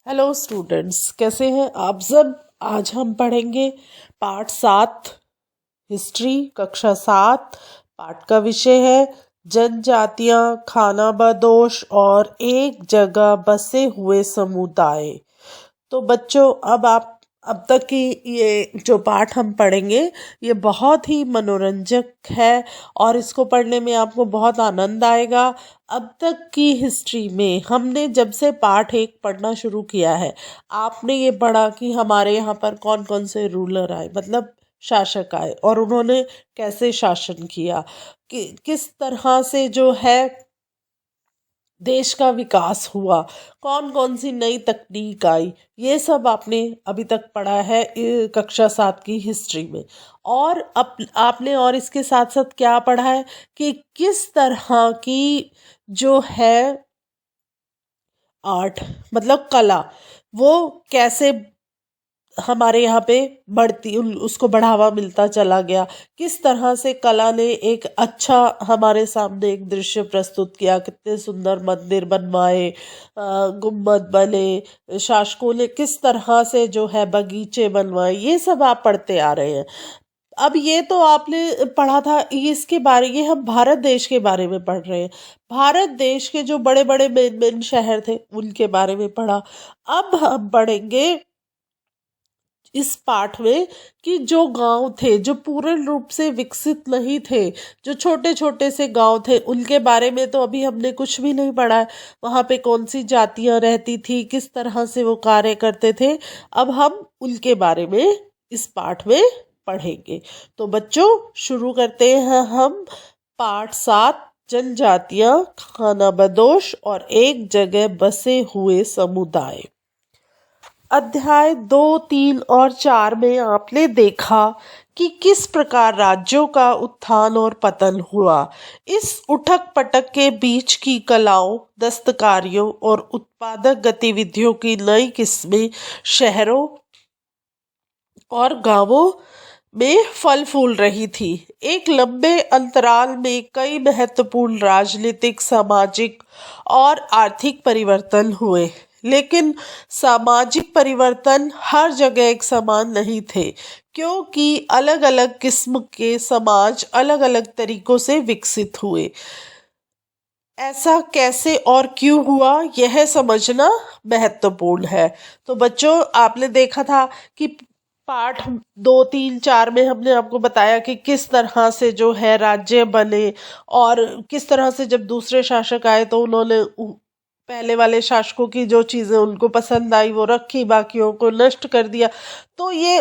Hello students, कैसे हैं आप सब। आज हम पढ़ेंगे पाठ 7 हिस्ट्री, कक्षा 7। पाठ का विषय है जनजातियां, खानाबदोश और एक जगह बसे हुए समुदाय। तो बच्चों, अब तक की ये जो पाठ हम पढ़ेंगे ये बहुत ही मनोरंजक है और इसको पढ़ने में आपको बहुत आनंद आएगा। अब तक की हिस्ट्री में हमने जब से पाठ 1 पढ़ना शुरू किया है, आपने ये पढ़ा कि हमारे यहाँ पर कौन कौन से रूलर आए, मतलब शासक आए, और उन्होंने कैसे शासन किया, कि किस तरह से जो है देश का विकास हुआ, कौन कौन सी नई तकनीक आई, ये सब आपने अभी तक पढ़ा है कक्षा 7 की हिस्ट्री में। और आपने और इसके साथ साथ क्या पढ़ा है कि किस तरह की जो है आर्ट, मतलब कला, वो कैसे हमारे यहाँ पे उसको बढ़ावा मिलता चला गया, किस तरह से कला ने एक अच्छा हमारे सामने एक दृश्य प्रस्तुत किया, कितने सुंदर मंदिर बनवाए, गुम्बद बने, शासकों ने किस तरह से जो है बगीचे बनवाए, ये सब आप पढ़ते आ रहे हैं। अब ये तो आपने पढ़ा था, इसके बारे ये हम भारत देश के बारे में पढ़ रहे हैं। भारत देश के जो बड़े बड़े मेन मेन शहर थे उनके बारे में पढ़ा। अब हम पढ़ेंगे इस पाठ में कि जो गांव थे, जो पूर्ण रूप से विकसित नहीं थे, जो छोटे छोटे से गांव थे, उनके बारे में तो अभी हमने कुछ भी नहीं पढ़ा है। वहाँ पे कौन सी जातियाँ रहती थी, किस तरह से वो कार्य करते थे, अब हम उनके बारे में इस पाठ में पढ़ेंगे। तो बच्चों, शुरू करते हैं हम पाठ 7 जनजातियाँ, खानाबदोश और एक जगह बसे हुए समुदाय। अध्याय 2, 3 और 4 में आपने देखा कि किस प्रकार राज्यों का उत्थान और पतन हुआ। इस उठक पटक के बीच की कलाओं, दस्तकारियों और उत्पादक गतिविधियों की नई किस्में शहरों और गांवों में फल फूल रही थी। एक लंबे अंतराल में कई महत्वपूर्ण राजनीतिक, सामाजिक और आर्थिक परिवर्तन हुए, लेकिन सामाजिक परिवर्तन हर जगह एक समान नहीं थे, क्योंकि अलग अलग किस्म के समाज अलग अलग तरीकों से विकसित हुए। ऐसा कैसे और क्यों हुआ, यह समझना महत्वपूर्ण है। तो बच्चों, आपने देखा था कि पाठ 2, 3, 4 में हमने आपको बताया कि किस तरह से जो है राज्य बने, और किस तरह से जब दूसरे शासक आए तो उन्होंने पहले वाले शासकों की जो चीज़ें उनको पसंद आई वो रखी, बाकियों को नष्ट कर दिया। तो ये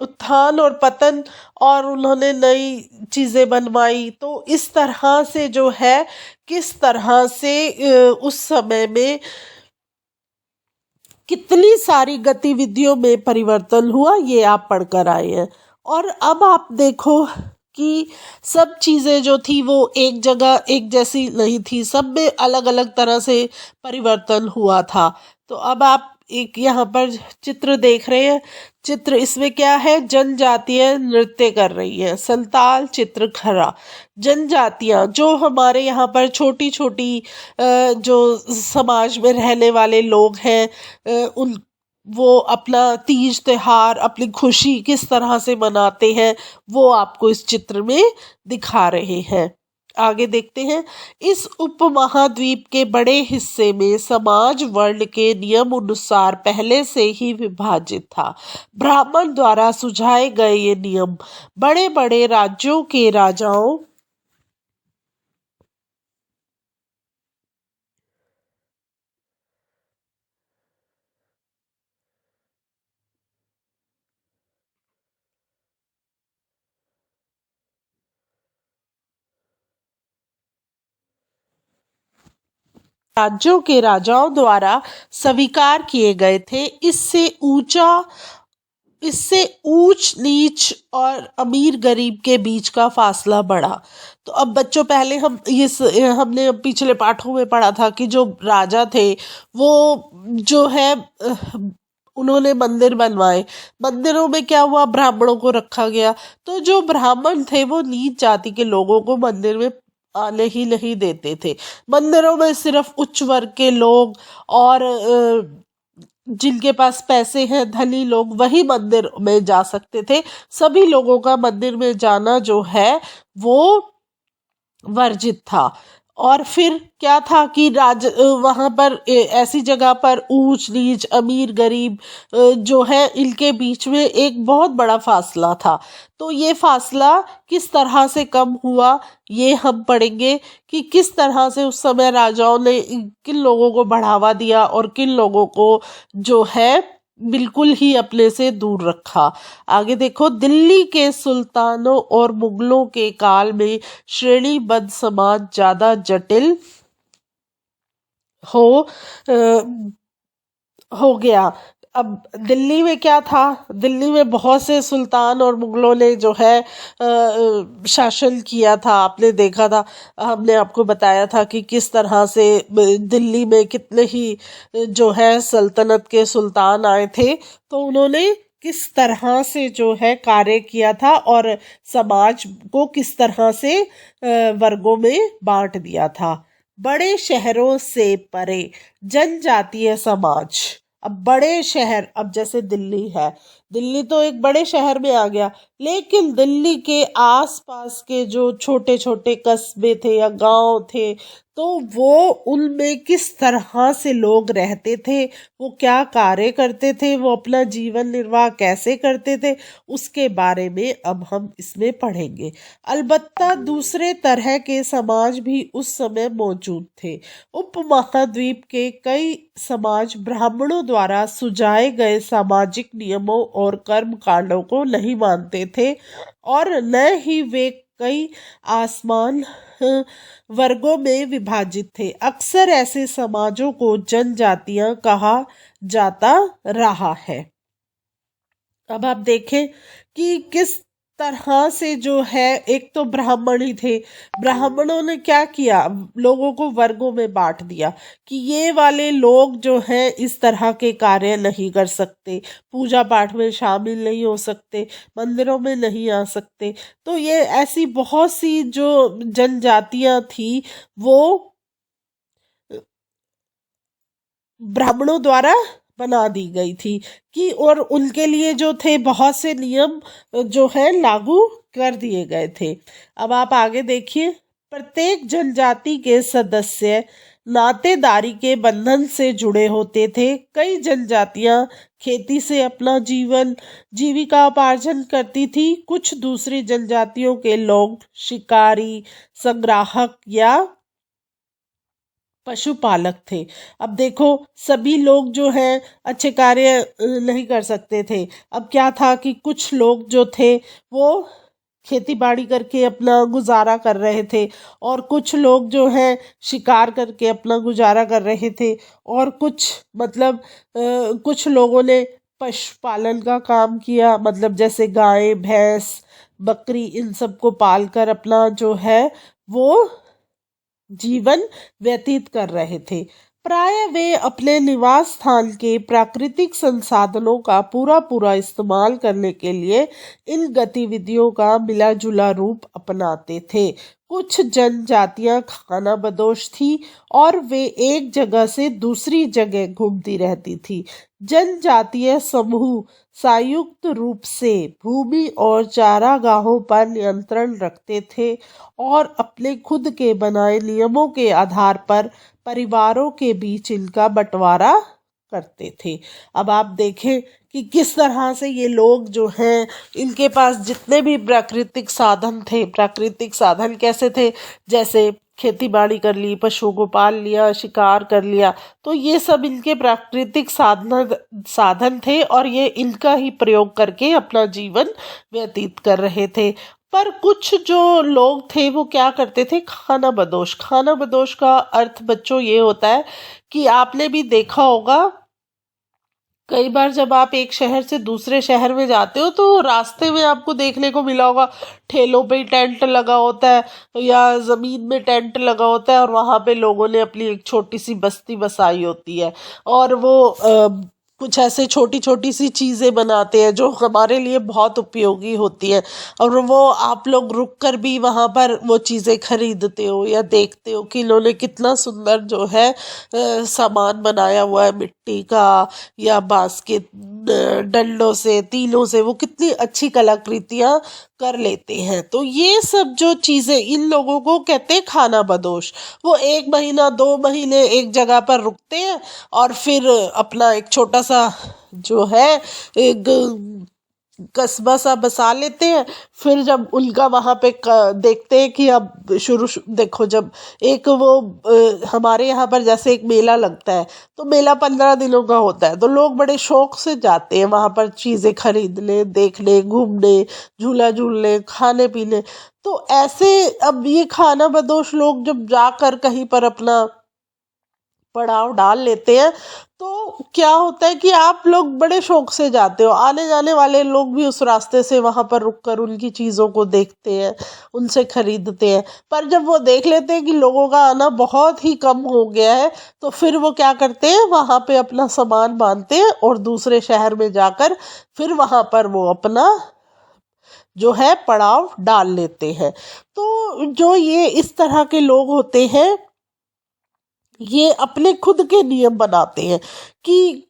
उत्थान और पतन, और उन्होंने नई चीज़ें बनवाई। तो इस तरह से जो है किस तरह से उस समय में कितनी सारी गतिविधियों में परिवर्तन हुआ, ये आप पढ़कर आए हैं। और अब आप देखो कि सब चीज़ें जो थी वो एक जगह एक जैसी नहीं थी, सब में अलग अलग तरह से परिवर्तन हुआ था। तो अब आप एक यहाँ पर चित्र देख रहे हैं। चित्र इसमें क्या है, जनजातियां नृत्य कर रही हैं। संताल चित्रखरा। जनजातियां जो हमारे यहाँ पर छोटी छोटी जो समाज में रहने वाले लोग हैं, उन वो अपना तीज त्योहार, अपनी खुशी किस तरह से मनाते हैं, वो आपको इस चित्र में दिखा रहे हैं। आगे देखते हैं। इस उपमहाद्वीप के बड़े हिस्से में समाज वर्ण के नियम अनुसार पहले से ही विभाजित था। ब्राह्मण द्वारा सुझाए गए ये नियम बड़े बड़े राज्यों के राजाओं राज्यों के राजाओं द्वारा स्वीकार किए गए थे। इससे ऊंच नीच और अमीर गरीब के बीच का फासला बढ़ा। तो अब बच्चों, पहले हमने पिछले पाठों में पढ़ा था कि जो राजा थे वो जो है उन्होंने मंदिर बनवाए। मंदिरों में क्या हुआ, ब्राह्मणों को रखा गया। तो जो ब्राह्मण थे वो नीच जाति के लोगों को मंदिर में आने ही नहीं देते थे। मंदिरों में सिर्फ उच्च वर्ग के लोग और जिनके पास पैसे हैं, धनी लोग, वही मंदिर में जा सकते थे। सभी लोगों का मंदिर में जाना जो है वो वर्जित था। और फिर क्या था कि वहाँ पर ऐसी जगह पर ऊंच नीच, अमीर गरीब जो है, इनके बीच में एक बहुत बड़ा फासला था। तो ये फासला किस तरह से कम हुआ, ये हम पढ़ेंगे कि किस तरह से उस समय राजाओं ने किन लोगों को बढ़ावा दिया और किन लोगों को जो है बिल्कुल ही अपने से दूर रखा। आगे देखो, दिल्ली के सुल्तानों और मुगलों के काल में श्रेणीबद्ध समाज ज्यादा जटिल हो हो गया। अब दिल्ली में क्या था, दिल्ली में बहुत से सुल्तान और मुगलों ने जो है शासन किया था। आपने देखा था, हमने आपको बताया था कि किस तरह से दिल्ली में कितने ही जो है सल्तनत के सुल्तान आए थे। तो उन्होंने किस तरह से जो है कार्य किया था और समाज को किस तरह से वर्गों में बांट दिया था। बड़े शहरों से परे जनजातीय समाज। अब बड़े शहर, अब जैसे दिल्ली है, दिल्ली तो एक बड़े शहर में आ गया, लेकिन दिल्ली के आसपास के जो छोटे छोटे कस्बे थे या गांव थे, तो वो उनमें किस तरह से लोग रहते थे, वो क्या कार्य करते थे, वो अपना जीवन निर्वाह कैसे करते थे, उसके बारे में अब हम इसमें पढ़ेंगे। अलबत्ता दूसरे तरह के समाज भी उस समय मौजूद थे। उपमहाद्वीप के कई समाज ब्राह्मणों द्वारा सुझाए गए सामाजिक नियमों और कर्म कांडों को नहीं मानते थे और न ही वे कई आसमान वर्गों में विभाजित थे। अक्सर ऐसे समाजों को जनजातियां कहा जाता रहा है। अब आप देखें कि किस तरह से जो है, एक तो ब्राह्मण ही थे, ब्राह्मणों ने क्या किया, लोगों को वर्गों में बांट दिया कि ये वाले लोग जो हैं इस तरह के कार्य नहीं कर सकते, पूजा पाठ में शामिल नहीं हो सकते, मंदिरों में नहीं आ सकते। तो ये ऐसी बहुत सी जो जनजातियां थी वो ब्राह्मणों द्वारा बना दी गई थी कि, और उनके लिए जो थे बहुत से नियम जो है लागू कर दिए गए थे। अब आप आगे देखिए, प्रत्येक जनजाति के सदस्य नातेदारी के बंधन से जुड़े होते थे। कई जनजातियां खेती से अपना जीविका उपार्जन करती थी। कुछ दूसरी जनजातियों के लोग शिकारी, संग्राहक या पशुपालक थे। अब देखो, सभी लोग जो हैं अच्छे कार्य नहीं कर सकते थे। अब क्या था कि कुछ लोग जो थे वो खेती बाड़ी करके अपना गुजारा कर रहे थे और कुछ लोग जो हैं शिकार करके अपना गुजारा कर रहे थे और कुछ मतलब कुछ लोगों ने पशुपालन का काम किया, मतलब जैसे गाय, भैंस, बकरी, इन सबको पालकर अपना जो है वो जीवन व्यतीत कर रहे थे। प्राय वे अपने निवास स्थान के प्राकृतिक संसाधनों का पूरा पूरा इस्तेमाल करने के लिए इन गतिविधियों का मिला जुला रूप अपनाते थे। कुछ जनजातियां खाना बदोश थी और वे एक जगह से दूसरी जगह घूमती रहती थी। जनजातीय समूह संयुक्त रूप से भूमि और चारागाहों पर नियंत्रण रखते थे और अपने खुद के बनाए नियमों के आधार पर परिवारों के बीच इनका बंटवारा करते थे। अब आप देखें कि किस तरह से ये लोग जो हैं, इनके पास जितने भी प्राकृतिक साधन थे, प्राकृतिक साधन कैसे थे, जैसे खेती बाड़ी कर ली, पशुओं को पाल लिया, शिकार कर लिया, तो ये सब इनके प्राकृतिक साधन थे और ये इनका ही प्रयोग करके अपना जीवन व्यतीत कर रहे थे। पर कुछ जो लोग थे वो क्या करते थे, खाना बदोश। खाना बदोश का अर्थ बच्चों ये होता है कि आपने भी देखा होगा, कई बार जब आप एक शहर से दूसरे शहर में जाते हो तो रास्ते में आपको देखने को मिला होगा ठेलों पे टेंट लगा होता है या जमीन में टेंट लगा होता है और वहां पे लोगों ने अपनी एक छोटी सी बस्ती बसाई होती है और वो कुछ ऐसे छोटी छोटी सी चीज़ें बनाते हैं जो हमारे लिए बहुत उपयोगी होती हैं, और वो आप लोग रुक कर भी वहाँ पर वो चीज़ें खरीदते हो या देखते हो कि इन्होंने कितना सुंदर जो है सामान बनाया हुआ है मिट्टी का या बांस के डंडों से, तीलों से, वो कितनी अच्छी कलाकृतियाँ कर लेते हैं। तो ये सब जो चीज़ें इन लोगों को कहते हैं खाना बदोश। वो 1 महीना 2 महीने एक जगह पर रुकते हैं और फिर अपना एक छोटा सा जो है एक कस्बा सा बसा लेते हैं। फिर जब उनका वहाँ पे देखते हैं कि अब देखो, जब एक वो हमारे यहाँ पर जैसे एक मेला लगता है, तो मेला 15 दिनों का होता है, तो लोग बड़े शौक से जाते हैं वहाँ पर चीज़ें खरीदने, देखने, घूमने, झूला झूलने, खाने पीने। तो ऐसे अब ये खाना बदोश लोग जब जाकर कहीं पर अपना पड़ाव डाल लेते हैं, तो क्या होता है कि आप लोग बड़े शौक से जाते हो, आने जाने वाले लोग भी उस रास्ते से वहाँ पर रुककर उनकी चीज़ों को देखते हैं, उनसे खरीदते हैं। पर जब वो देख लेते हैं कि लोगों का आना बहुत ही कम हो गया है, तो फिर वो क्या करते हैं, वहाँ पे अपना सामान बांधते हैं और दूसरे शहर में जाकर फिर वहाँ पर वो अपना जो है पड़ाव डाल लेते हैं। तो जो ये इस तरह के लोग होते हैं, ये अपने खुद के नियम बनाते हैं कि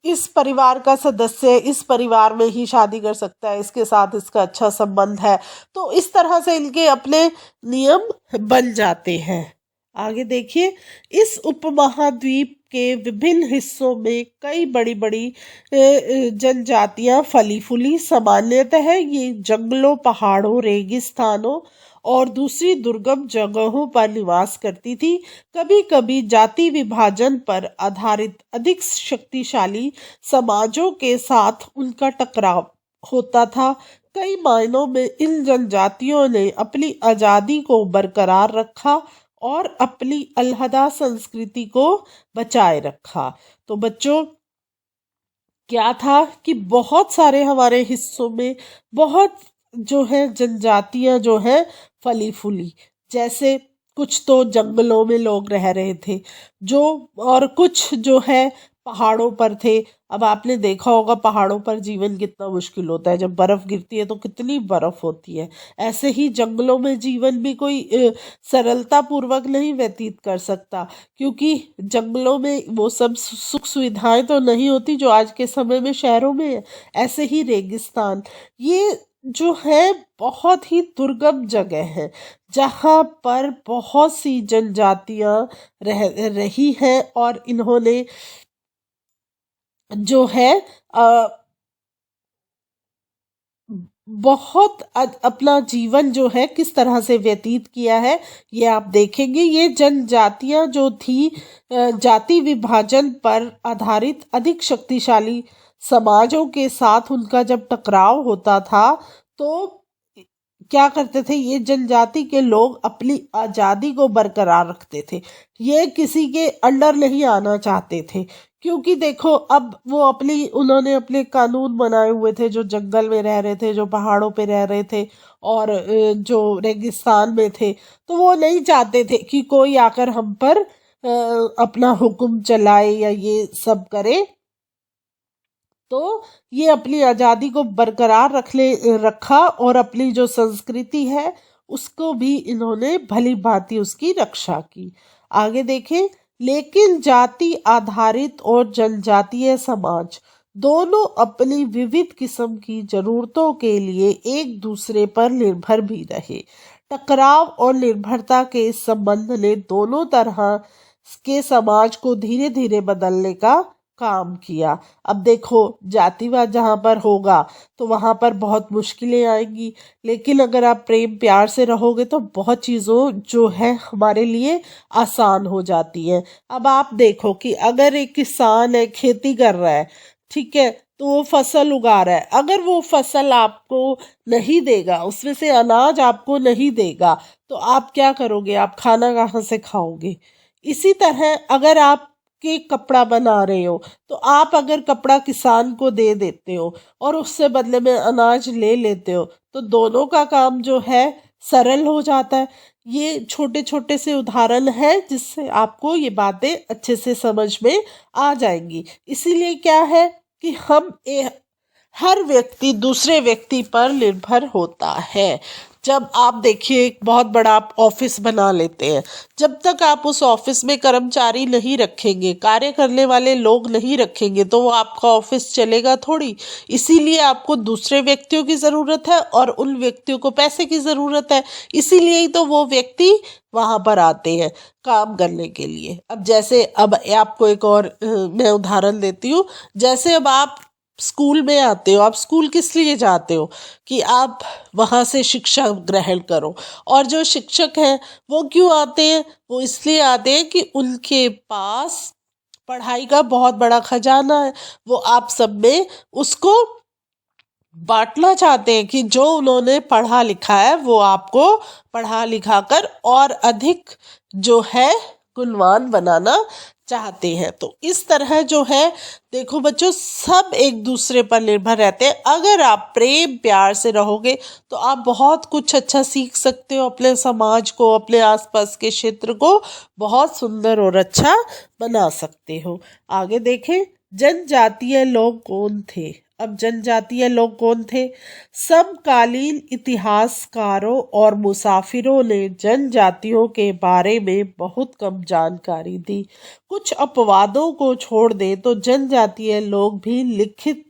इस परिवार का सदस्य इस परिवार में ही शादी कर सकता है, इसके साथ इसका अच्छा संबंध है। तो इस तरह से इनके अपने नियम बन जाते हैं। आगे देखिए, इस उपमहाद्वीप के विभिन्न हिस्सों में कई बड़ी बड़ी जनजातियां फली फूली, सामान्यतः ये जंगलों, पहाड़ों, रेगिस्तानों और दूसरी दुर्गम जगहों पर निवास करती थी। कभी कभी जाति विभाजन पर आधारित अधिक शक्तिशाली समाजों के साथ उनका टकराव होता था। कई मायनों में इन जनजातियों ने अपनी आज़ादी को बरकरार रखा और अपनी अलहदा संस्कृति को बचाए रखा। तो बच्चों, क्या था कि बहुत सारे हमारे हिस्सों में बहुत जो है जनजातियां जो है फली फूली, जैसे कुछ तो जंगलों में लोग रह रहे थे, जो और कुछ जो है पहाड़ों पर थे। अब आपने देखा होगा पहाड़ों पर जीवन कितना मुश्किल होता है, जब बर्फ गिरती है तो कितनी बर्फ होती है। ऐसे ही जंगलों में जीवन भी कोई सरलता पूर्वक नहीं व्यतीत कर सकता, क्योंकि जंगलों में वो सब सुख सुविधाएं तो नहीं होती जो आज के समय में शहरों में है। ऐसे ही रेगिस्तान, ये जो है बहुत ही दुर्गम जगह है, जहाँ पर बहुत सी जनजातियां रही हैं और इन्होंने जो है बहुत अपना जीवन जो है किस तरह से व्यतीत किया है, ये आप देखेंगे। ये जनजातियां जो थी जाति विभाजन पर आधारित अधिक शक्तिशाली समाजों के साथ उनका जब टकराव होता था, तो क्या करते थे, ये जनजाति के लोग अपनी आज़ादी को बरकरार रखते थे। ये किसी के अंडर नहीं आना चाहते थे, क्योंकि देखो अब वो उन्होंने अपने कानून बनाए हुए थे, जो जंगल में रह रहे थे, जो पहाड़ों पे रह रहे थे और जो रेगिस्तान में थे। तो वो नहीं चाहते थे कि कोई आकर हम पर अपना हुक्म चलाए या ये सब करे। तो ये अपनी आज़ादी को बरकरार रखा और अपनी जो संस्कृति है उसको भी इन्होंने भली भांति उसकी रक्षा की। आगे देखें, लेकिन जाति आधारित और जनजातीय समाज दोनों अपनी विविध किस्म की जरूरतों के लिए एक दूसरे पर निर्भर भी रहे। टकराव और निर्भरता के इस संबंध ने दोनों तरह के समाज को धीरे धीरे बदलने का काम किया। अब देखो, जातिवाद जहाँ पर होगा तो वहाँ पर बहुत मुश्किलें आएंगी, लेकिन अगर आप प्रेम प्यार से रहोगे तो बहुत चीज़ों जो है हमारे लिए आसान हो जाती है। अब आप देखो कि अगर एक किसान है, खेती कर रहा है, ठीक है, तो वो फसल उगा रहा है, अगर वो फसल आपको नहीं देगा, उसमें से अनाज आपको नहीं देगा, तो आप क्या करोगे, आप खाना कहाँ से खाओगे। इसी तरह अगर आप के कपड़ा बना रहे हो, तो आप अगर कपड़ा किसान को दे देते हो और उससे बदले में अनाज ले लेते हो, तो दोनों का काम जो है सरल हो जाता है। ये छोटे छोटे से उदाहरण है जिससे आपको ये बातें अच्छे से समझ में आ जाएंगी। इसीलिए क्या है कि हर व्यक्ति दूसरे व्यक्ति पर निर्भर होता है। जब आप देखिए एक बहुत बड़ा आप ऑफिस बना लेते हैं, जब तक आप उस ऑफिस में कर्मचारी नहीं रखेंगे, कार्य करने वाले लोग नहीं रखेंगे, तो वो आपका ऑफिस चलेगा थोड़ी। इसीलिए आपको दूसरे व्यक्तियों की ज़रूरत है और उन व्यक्तियों को पैसे की ज़रूरत है। इसीलिए ही तो वो व्यक्ति वहाँ पर आते हैं काम करने के लिए। अब जैसे अब आपको एक और मैं उदाहरण देती हूँ। जैसे अब आप स्कूल में आते हो, आप स्कूल किस लिए जाते हो कि आप वहाँ से शिक्षा ग्रहण करो। और जो शिक्षक हैं वो क्यों आते हैं? वो इसलिए आते हैं कि उनके पास पढ़ाई का बहुत बड़ा खजाना है। वो आप सब में उसको बांटना चाहते हैं कि जो उन्होंने पढ़ा लिखा है वो आपको पढ़ा लिखा कर और अधिक जो है गुणवान बनाना चाहते हैं। तो इस तरह जो है देखो बच्चों, सब एक दूसरे पर निर्भर रहते हैं। अगर आप प्रेम प्यार से रहोगे तो आप बहुत कुछ अच्छा सीख सकते हो, अपने समाज को, अपने आसपास के क्षेत्र को बहुत सुंदर और अच्छा बना सकते हो। आगे देखें, जनजातीय लोग कौन थे? अब जनजातीय लोग कौन थे? समकालीन इतिहासकारों और मुसाफिरों ने जनजातियों के बारे में बहुत कम जानकारी दी। कुछ अपवादों को छोड़ दे तो जनजातीय लोग भी लिखित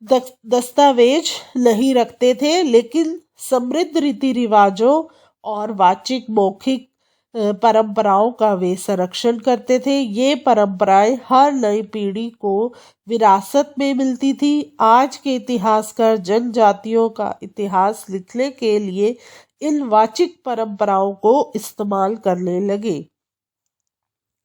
दस्तावेज नहीं रखते थे, लेकिन समृद्ध रीति रिवाजों और वाचिक मौखिक परंपराओं का वे संरक्षण करते थे। ये परंपराएं हर नई पीढ़ी को विरासत में मिलती थी। आज के इतिहासकार जनजातियों का इतिहास लिखने के लिए इन वाचिक परंपराओं को इस्तेमाल करने लगे।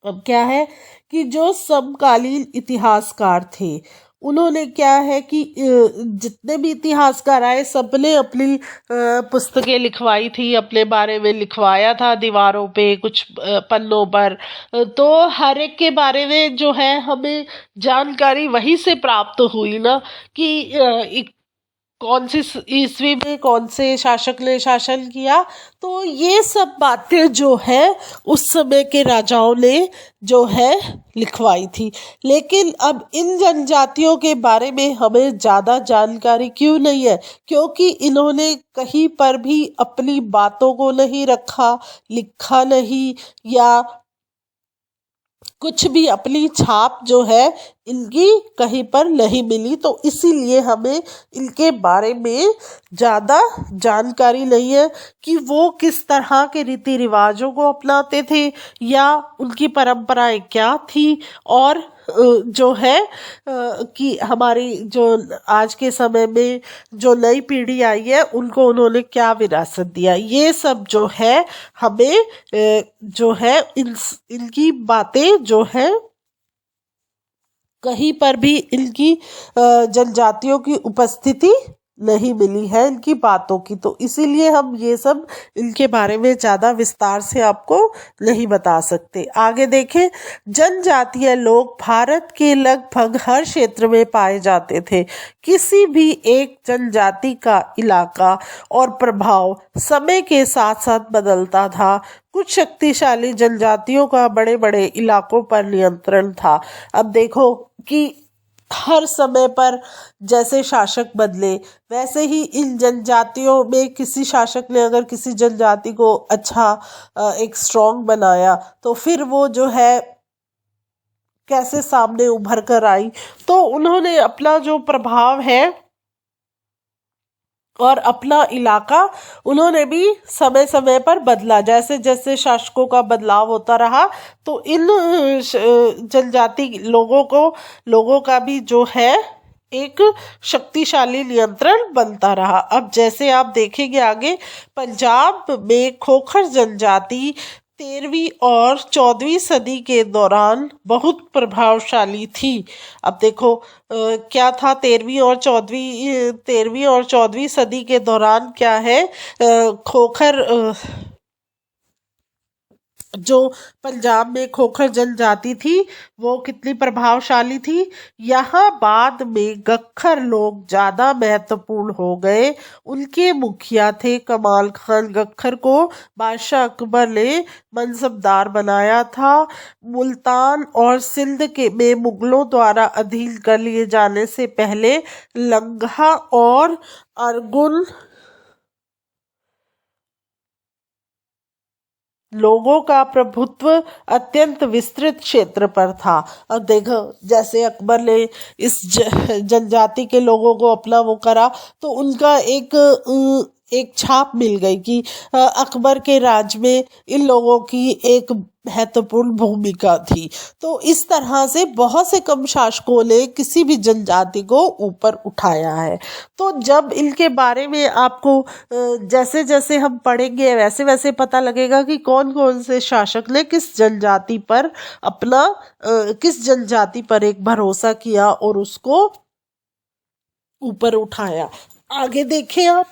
अब क्या है कि जो समकालीन इतिहासकार थे उन्होंने क्या है कि जितने भी इतिहासकार आए सबने अपनी पुस्तकें लिखवाई थी, अपने बारे में लिखवाया था दीवारों पे, कुछ पन्नों पर। तो हर एक के बारे में जो है हमें जानकारी वहीं से प्राप्त हुई ना कि कौन सी ईस्वी में कौन से शासक ने शासन किया। तो ये सब बातें जो है उस समय के राजाओं ने जो है लिखवाई थी। लेकिन अब इन जनजातियों के बारे में हमें ज़्यादा जानकारी क्यों नहीं है? क्योंकि इन्होंने कहीं पर भी अपनी बातों को नहीं रखा, लिखा नहीं, या कुछ भी अपनी छाप जो है इनकी कहीं पर नहीं मिली। तो इसीलिए हमें इनके बारे में ज़्यादा जानकारी नहीं है कि वो किस तरह के रीति रिवाजों को अपनाते थे या उनकी परंपराएं क्या थी, और जो है कि हमारी जो आज के समय में जो नई पीढ़ी आई है उनको उन्होंने क्या विरासत दिया। ये सब जो है हमें जो है इनकी बातें जो है कहीं पर भी इनकी जनजातियों की उपस्थिति नहीं मिली है इनकी बातों की। तो इसीलिए हम ये सब इनके बारे में ज़्यादा विस्तार से आपको नहीं बता सकते। आगे देखें, जनजातीय लोग भारत के लगभग हर क्षेत्र में पाए जाते थे। किसी भी एक जनजाति का इलाका और प्रभाव समय के साथ साथ बदलता था। कुछ शक्तिशाली जनजातियों का बड़े बड़े इलाकों पर नियंत्रण था। अब देखो कि हर समय पर जैसे शासक बदले वैसे ही इन जनजातियों में किसी शासक ने अगर किसी जनजाति को अच्छा एक स्ट्रॉन्ग बनाया तो फिर वो जो है कैसे सामने उभर कर आई। तो उन्होंने अपना जो प्रभाव है और अपना इलाका उन्होंने भी समय समय पर बदला। जैसे जैसे शासकों का बदलाव होता रहा तो इन जनजाति लोगों का भी जो है एक शक्तिशाली नियंत्रण बनता रहा। अब जैसे आप देखेंगे आगे, पंजाब में खोखर जनजाति 13वीं और 14वीं सदी के दौरान बहुत प्रभावशाली थी। अब देखो क्या था 13वीं और 14वीं सदी के दौरान क्या है खोखर जो पंजाब में खोखर जनजाति थी वो कितनी प्रभावशाली थी। यहाँ बाद में गख्खर लोग ज्यादा महत्वपूर्ण हो गए। उनके मुखिया थे कमाल खान गख्खर को बादशाह अकबर ने मनसबदार बनाया था। मुल्तान और सिंध के में मुगलों द्वारा अधीन कर लिए जाने से पहले लंघा और अरगुल लोगों का प्रभुत्व अत्यंत विस्तृत क्षेत्र पर था। अब देखो जैसे अकबर ने इस जनजाति के लोगों को अपना वो करा तो उनका एक छाप मिल गई कि अकबर के राज में इन लोगों की एक महत्वपूर्ण भूमिका थी। तो इस तरह से बहुत से कम शासकों ने किसी भी जनजाति को ऊपर उठाया है। तो जब इनके बारे में आपको जैसे जैसे हम पढ़ेंगे वैसे वैसे पता लगेगा कि कौन कौन से शासक ने किस जनजाति पर किस जनजाति पर एक भरोसा किया और उसको ऊपर उठाया। आगे देखें आप,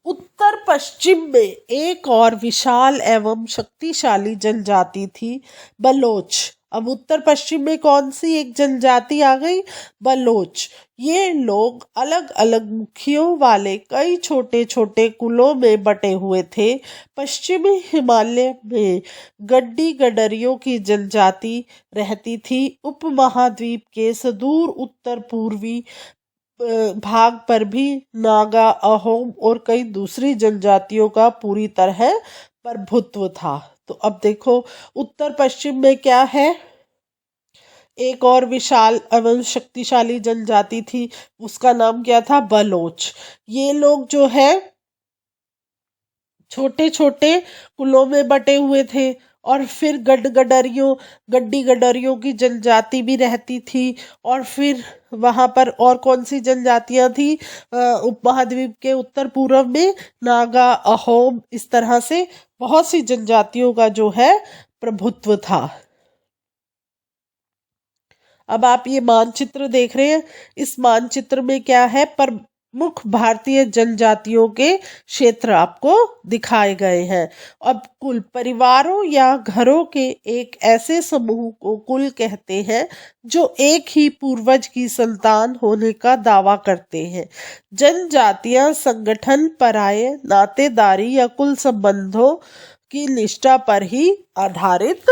उत्तर पश्चिम में एक और विशाल एवं शक्तिशाली जनजाति थी बलोच। अब उत्तर पश्चिम में कौन सी एक जनजाति आ गई? बलोच। ये लोग अलग अलग मुखियों वाले कई छोटे छोटे कुलों में बटे हुए थे। पश्चिमी हिमालय में गड्डी गडरियों की जनजाति रहती थी। उपमहाद्वीप के सुदूर उत्तर पूर्वी भाग पर भी नागा, अहोम और कई दूसरी जनजातियों का पूरी तरह प्रभुत्व था। तो अब देखो उत्तर पश्चिम में क्या है, एक और विशाल एवं शक्तिशाली जनजाति थी, उसका नाम क्या था? बलोच। ये लोग जो है छोटे छोटे कुलों में बटे हुए थे और फिर गड्डी गडरियों की जनजाति भी रहती थी। और फिर वहां पर और कौन सी जनजातियां थी? उपमहाद्वीप के उत्तर पूर्व में नागा, अहोम, इस तरह से बहुत सी जनजातियों का जो है प्रभुत्व था। अब आप ये मानचित्र देख रहे हैं, इस मानचित्र में क्या है? प्रमुख भारतीय जनजातियों के क्षेत्र आपको दिखाए गए हैं। अब कुल परिवारों या घरों के एक ऐसे समूह को कुल कहते हैं जो एक ही पूर्वज की संतान होने का दावा करते हैं। जनजातियां संगठन, पराये नातेदारी या कुल संबंधों की निष्ठा पर ही आधारित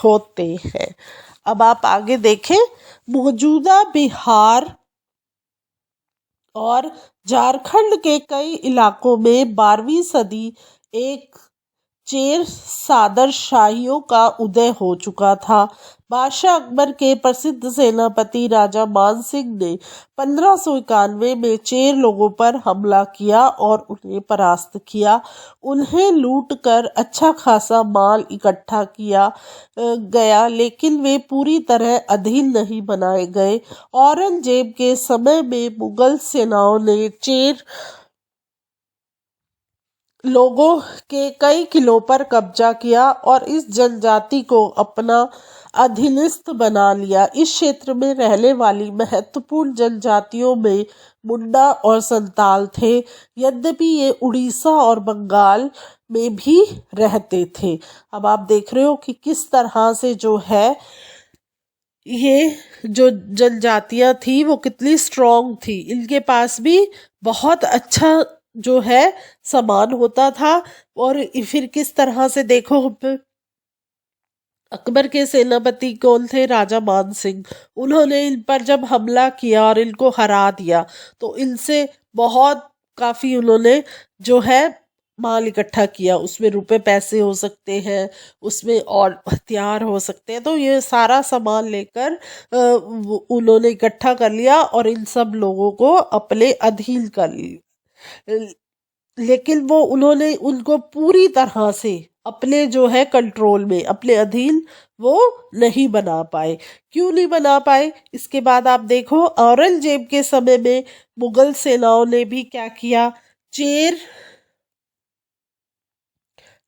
होते हैं। अब आप आगे देखें, मौजूदा बिहार और झारखंड के कई इलाकों में 12वीं सदी एक चेर सादरशाहियों का उदय हो चुका था। बादशाह अकबर के प्रसिद्ध सेनापति राजा मान सिंह ने 1591 में चेर लोगों पर हमला किया और उन्हें परास्त किया। उन्हें लूट कर अच्छा खासा माल इकट्ठा किया गया, लेकिन वे पूरी तरह अधीन नहीं बनाए गए। औरंगजेब के समय में मुगल सेनाओं ने चेर लोगों के कई किलों पर कब्जा किया और इस जनजाति को अपना अधीनस्थ बना लिया। इस क्षेत्र में रहने वाली महत्वपूर्ण जनजातियों में मुंडा और संताल थे, यद्यपि ये उड़ीसा और बंगाल में भी रहते थे। अब आप देख रहे हो कि किस तरह से जो है ये जो जनजातियां थी वो कितनी स्ट्रॉन्ग थी। इनके पास भी बहुत अच्छा जो है सामान होता था। और फिर किस तरह से देखो, अकबर के सेनापति कौन थे? राजा मान सिंह। उन्होंने इन पर जब हमला किया और इनको हरा दिया तो इनसे बहुत काफी उन्होंने जो है माल इकट्ठा किया। उसमें रुपए पैसे हो सकते हैं, उसमें और हथियार हो सकते हैं। तो ये सारा सामान लेकर उन्होंने इकट्ठा कर लिया और इन सब लोगों को अपने अधीन कर लिया। लेकिन वो उन्होंने उनको पूरी तरह से अपने जो है कंट्रोल में, अपने अधीन वो नहीं बना पाए। क्यों नहीं बना पाए? इसके बाद आप देखो, औरंगजेब के समय में मुगल सेनाओं ने भी क्या किया? चेर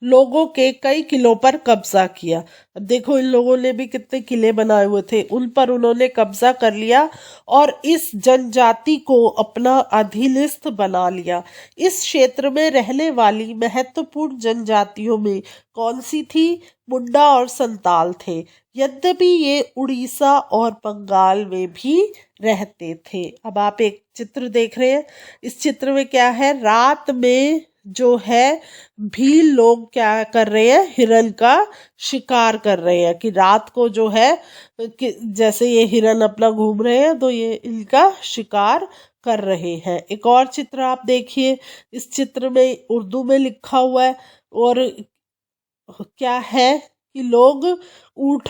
लोगों के कई किलों पर कब्जा किया। अब देखो इन लोगों ने भी कितने किले बनाए हुए थे, उन पर उन्होंने कब्जा कर लिया और इस जनजाति को अपना अधीनस्थ बना लिया। इस क्षेत्र में रहने वाली महत्वपूर्ण जनजातियों में कौन सी थी? मुंडा और संताल थे। यद्यपि ये उड़ीसा और बंगाल में भी रहते थे। अब आप एक चित्र देख रहे हैं। इस चित्र में क्या है, रात में जो है भील लोग क्या कर रहे हैं, हिरन का शिकार कर रहे हैं। कि रात को जो है कि जैसे ये हिरन अपना घूम रहे हैं तो ये इनका शिकार कर रहे हैं। एक और चित्र आप देखिए। इस चित्र में उर्दू में लिखा हुआ है और क्या है कि लोग ऊंट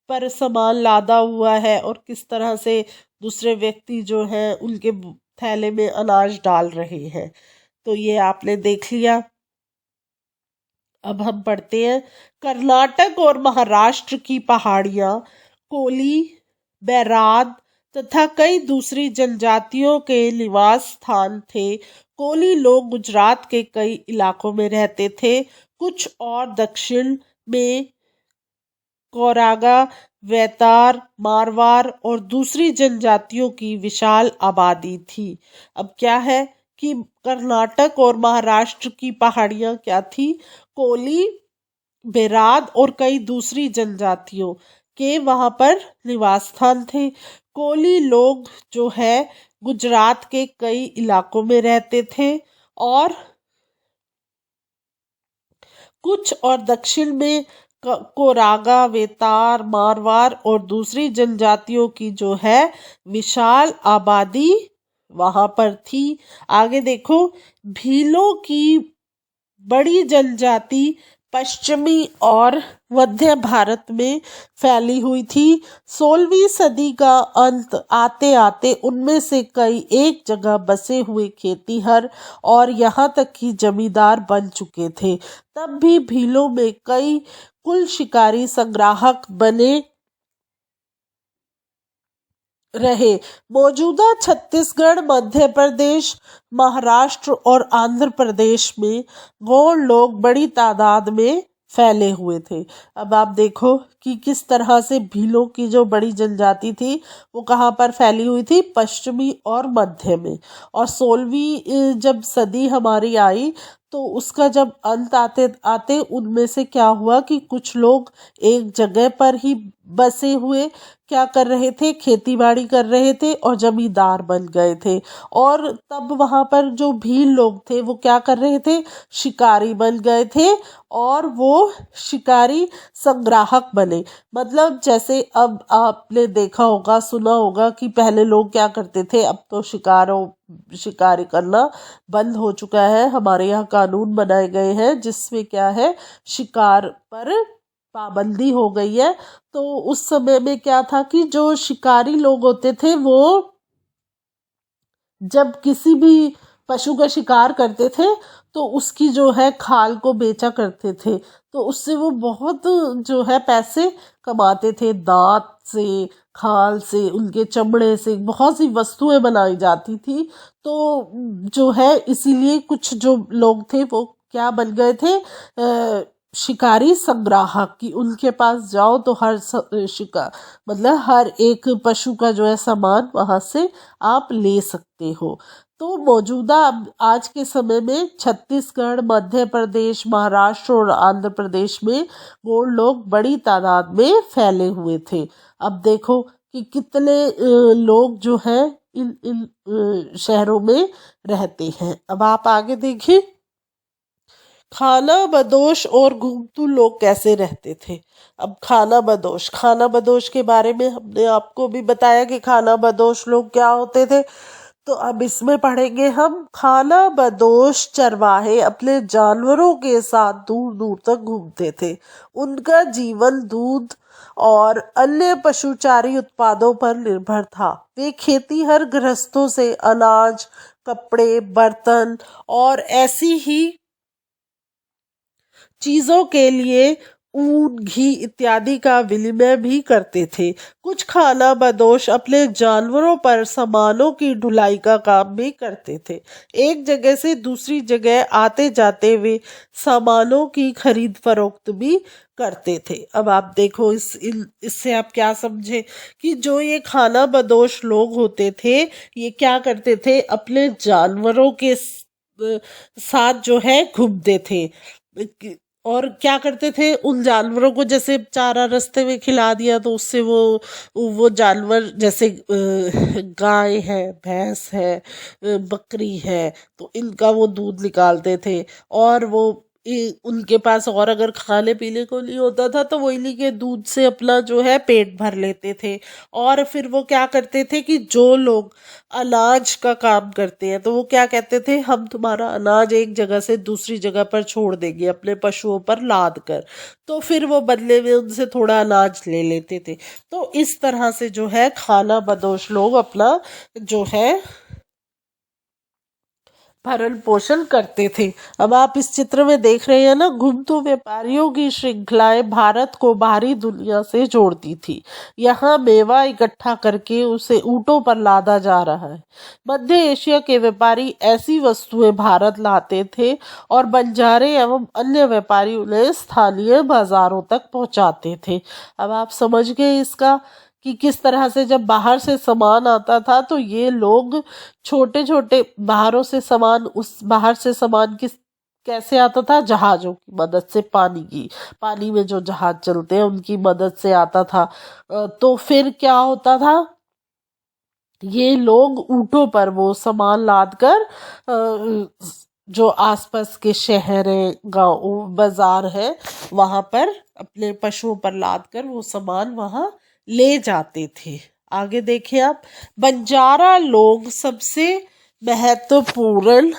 पर सामान लादा हुआ है और किस तरह से दूसरे व्यक्ति जो हैं उनके थैले में अनाज डाल रहे हैं। तो ये आपने देख लिया। अब हम पढ़ते हैं। कर्नाटक और महाराष्ट्र की पहाड़ियाँ, कोली, बैराद तथा कई दूसरी जनजातियों के निवास स्थान थे। कोली लोग गुजरात के कई इलाकों में रहते थे। कुछ और दक्षिण में कोरागा, वैतार, मारवाड़ और दूसरी जनजातियों की विशाल आबादी थी। अब क्या है कि कर्नाटक और महाराष्ट्र की पहाड़ियाँ क्या थी, कोली, बेराद और कई दूसरी जनजातियों के वहाँ पर निवास स्थान थे। कोली लोग जो है गुजरात के कई इलाकों में रहते थे और कुछ और दक्षिण में कोरागा, वेतार, मारवाड़ और दूसरी जनजातियों की जो है विशाल आबादी वहां पर थी। आगे देखो, भीलों की बड़ी जनजाति पश्चिमी और मध्य भारत में फैली हुई थी। 16वीं सदी का अंत आते आते उनमें से कई एक जगह बसे हुए खेतीहर और यहाँ तक कि जमींदार बन चुके थे। तब भी भीलों में कई कुल शिकारी संग्राहक बने रहे। मौजूदा छत्तीसगढ़, मध्य प्रदेश, महाराष्ट्र और आंध्र प्रदेश में गौड़ लोग बड़ी तादाद में फैले हुए थे। अब आप देखो कि किस तरह से भीलों की जो बड़ी जनजाति थी वो कहाँ पर फैली हुई थी, पश्चिमी और मध्य में। और 16वीं जब सदी हमारी आई तो उसका जब अंत आते आते उनमें से क्या हुआ कि कुछ लोग एक जगह पर ही बसे हुए क्या कर रहे थे, खेती बाड़ी कर रहे थे और जमींदार बन गए थे। और तब वहाँ पर जो भील लोग थे वो क्या कर रहे थे, शिकारी बन गए थे और वो शिकारी संग्राहक बने। मतलब जैसे अब आपने देखा होगा, सुना होगा कि पहले लोग क्या करते थे, अब तो शिकारी करना बंद हो चुका है। हमारे यहाँ कानून बनाए गए हैं जिसमें क्या है, शिकार पर पाबंदी हो गई है। तो उस समय में क्या था कि जो शिकारी लोग होते थे वो जब किसी भी पशु का शिकार करते थे तो उसकी जो है खाल को बेचा करते थे। तो उससे वो बहुत जो है पैसे कमाते थे। दांत से, खाल से, उनके चमड़े से बहुत सी वस्तुएं बनाई जाती थी। तो जो है इसीलिए कुछ जो लोग थे वो क्या बन गए थे, शिकारी संग्राहक। कि उनके पास जाओ तो हर शिकार मतलब हर एक पशु का जो है सामान वहां से आप ले सकते हो। तो मौजूदा आज के समय में छत्तीसगढ़, मध्य प्रदेश, महाराष्ट्र और आंध्र प्रदेश में वो लोग बड़ी तादाद में फैले हुए थे। अब देखो कि कितने लोग जो हैं इन इन शहरों में रहते हैं। अब आप आगे देखिए, खाना बदोश और घुमतू लोग कैसे रहते थे। अब खाना बदोश के बारे में हमने आपको भी बताया कि खाना बदोश लोग क्या होते थे। तो अब इसमें पढ़ेंगे हम। खाना बदोश चरवाहे अपने जानवरों के साथ दूर दूर तक घूमते थे। उनका जीवन दूध और अन्य पशुचारी उत्पादों पर निर्भर था। वे खेतीहर गृहस्थों से अनाज, कपड़े, बर्तन और ऐसी ही चीजों के लिए ऊन, घी इत्यादि का विनिमय भी करते थे। कुछ खाना बदोश अपने जानवरों पर सामानों की ढुलाई का काम भी करते थे। एक जगह से दूसरी जगह आते जाते वे सामानों की खरीद फरोख्त भी करते थे। अब आप देखो इससे आप क्या समझे कि जो ये खाना बदोश लोग होते थे ये क्या करते थे, अपने जानवरों के साथ जो है घूमते थे और क्या करते थे, उन जानवरों को जैसे चारा रास्ते में खिला दिया तो उससे वो जानवर जैसे गाय है, भैंस है, बकरी है, तो इनका वो दूध निकालते थे। और वो उनके पास और अगर खाने पीने को नहीं होता था तो वो इन्हीं के दूध से अपना जो है पेट भर लेते थे। और फिर वो क्या करते थे कि जो लोग अनाज का काम करते हैं तो वो क्या कहते थे, हम तुम्हारा अनाज एक जगह से दूसरी जगह पर छोड़ देंगे अपने पशुओं पर लाद कर। तो फिर वो बदले में उनसे थोड़ा अनाज ले लेते थे। तो इस तरह से जो है खाना बदोश लोग अपना जो है भरण पोषण करते थे। अब आप इस चित्र में देख रहे हैं ना, घुमतू व्यापारियों की श्रृंखलाएं भारत को बाहरी दुनिया से जोड़ती थी। यहाँ मेवा इकट्ठा करके उसे ऊँटों पर लादा जा रहा है। मध्य एशिया के व्यापारी ऐसी वस्तुएं भारत लाते थे और बंजारे एवं अन्य व्यापारी उन्हें स्थानीय बाजारों तक पहुंचाते थे। अब आप समझ गए इसका कि किस तरह से जब बाहर से सामान आता था तो ये लोग छोटे छोटे बाहर से सामान किस कैसे आता था, जहाजों की मदद से, पानी में जो जहाज चलते हैं उनकी मदद से आता था। तो फिर क्या होता था, ये लोग ऊँटों पर वो सामान लाद कर जो आसपास के शहर है, गाँव, बाजार है, वहाँ पर अपने पशुओं पर लाद कर वो सामान वहाँ ले जाते थे। आगे देखिए आप, बंजारा लोग सबसे महत्वपूर्ण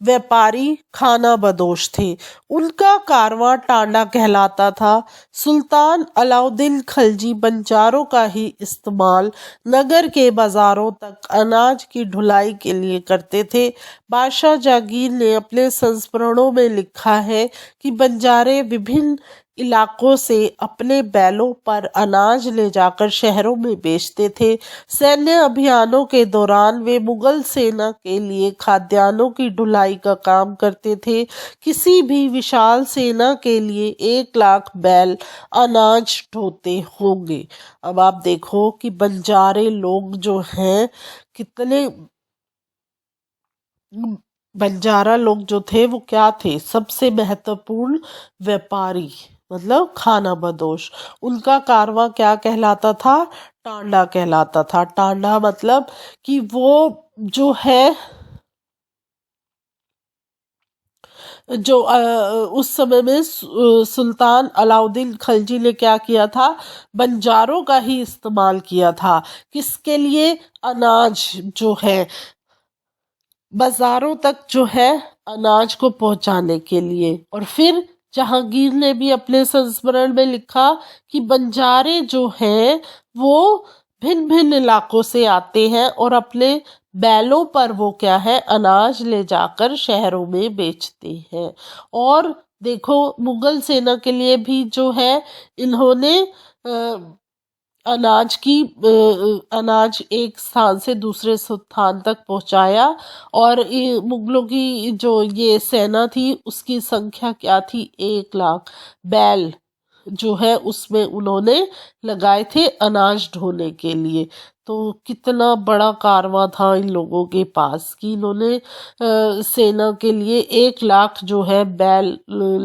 व्यापारी खाना बदोश थे। उनका कारवां टांडा कहलाता था। सुल्तान अलाउद्दीन खिलजी बंजारों का ही इस्तेमाल नगर के बाजारों तक अनाज की ढुलाई के लिए करते थे। बादशाह जहांगीर ने अपने संस्मरणों में लिखा है कि बंजारे विभिन्न इलाकों से अपने बैलों पर अनाज ले जाकर शहरों में बेचते थे। सैन्य अभियानों के दौरान वे मुगल सेना के लिए खाद्यान्नों की ढुलाई का काम करते थे। किसी भी विशाल सेना के लिए 1 लाख बैल अनाज ढोते होंगे। अब आप देखो कि बंजारे लोग जो हैं कितने, बंजारा लोग जो थे वो क्या थे, सबसे महत्वपूर्ण व्यापारी, मतलब खाना बदोश। उनका कारवां क्या कहलाता था, टांडा कहलाता था। टांडा मतलब कि वो जो है जो उस समय में सुल्तान अलाउद्दीन खिलजी ने क्या किया था, बंजारों का ही इस्तेमाल किया था। किसके लिए, अनाज जो है बाजारों तक जो है अनाज को पहुंचाने के लिए। और फिर जहांगीर ने भी अपने संस्मरण में लिखा कि बंजारे जो हैं वो भिन्न भिन्न इलाकों से आते हैं और अपने बैलों पर वो क्या है, अनाज ले जाकर शहरों में बेचते हैं। और देखो मुगल सेना के लिए भी जो है इन्होंने अनाज एक स्थान से दूसरे स्थान तक पहुंचाया। और मुगलों की जो ये सेना थी उसकी संख्या क्या थी, 1 लाख बैल जो है उसमें उन्होंने लगाए थे अनाज ढोने के लिए। तो कितना बड़ा कारवां था इन लोगों के पास कि इन्होंने सेना के लिए 1 लाख जो है बैल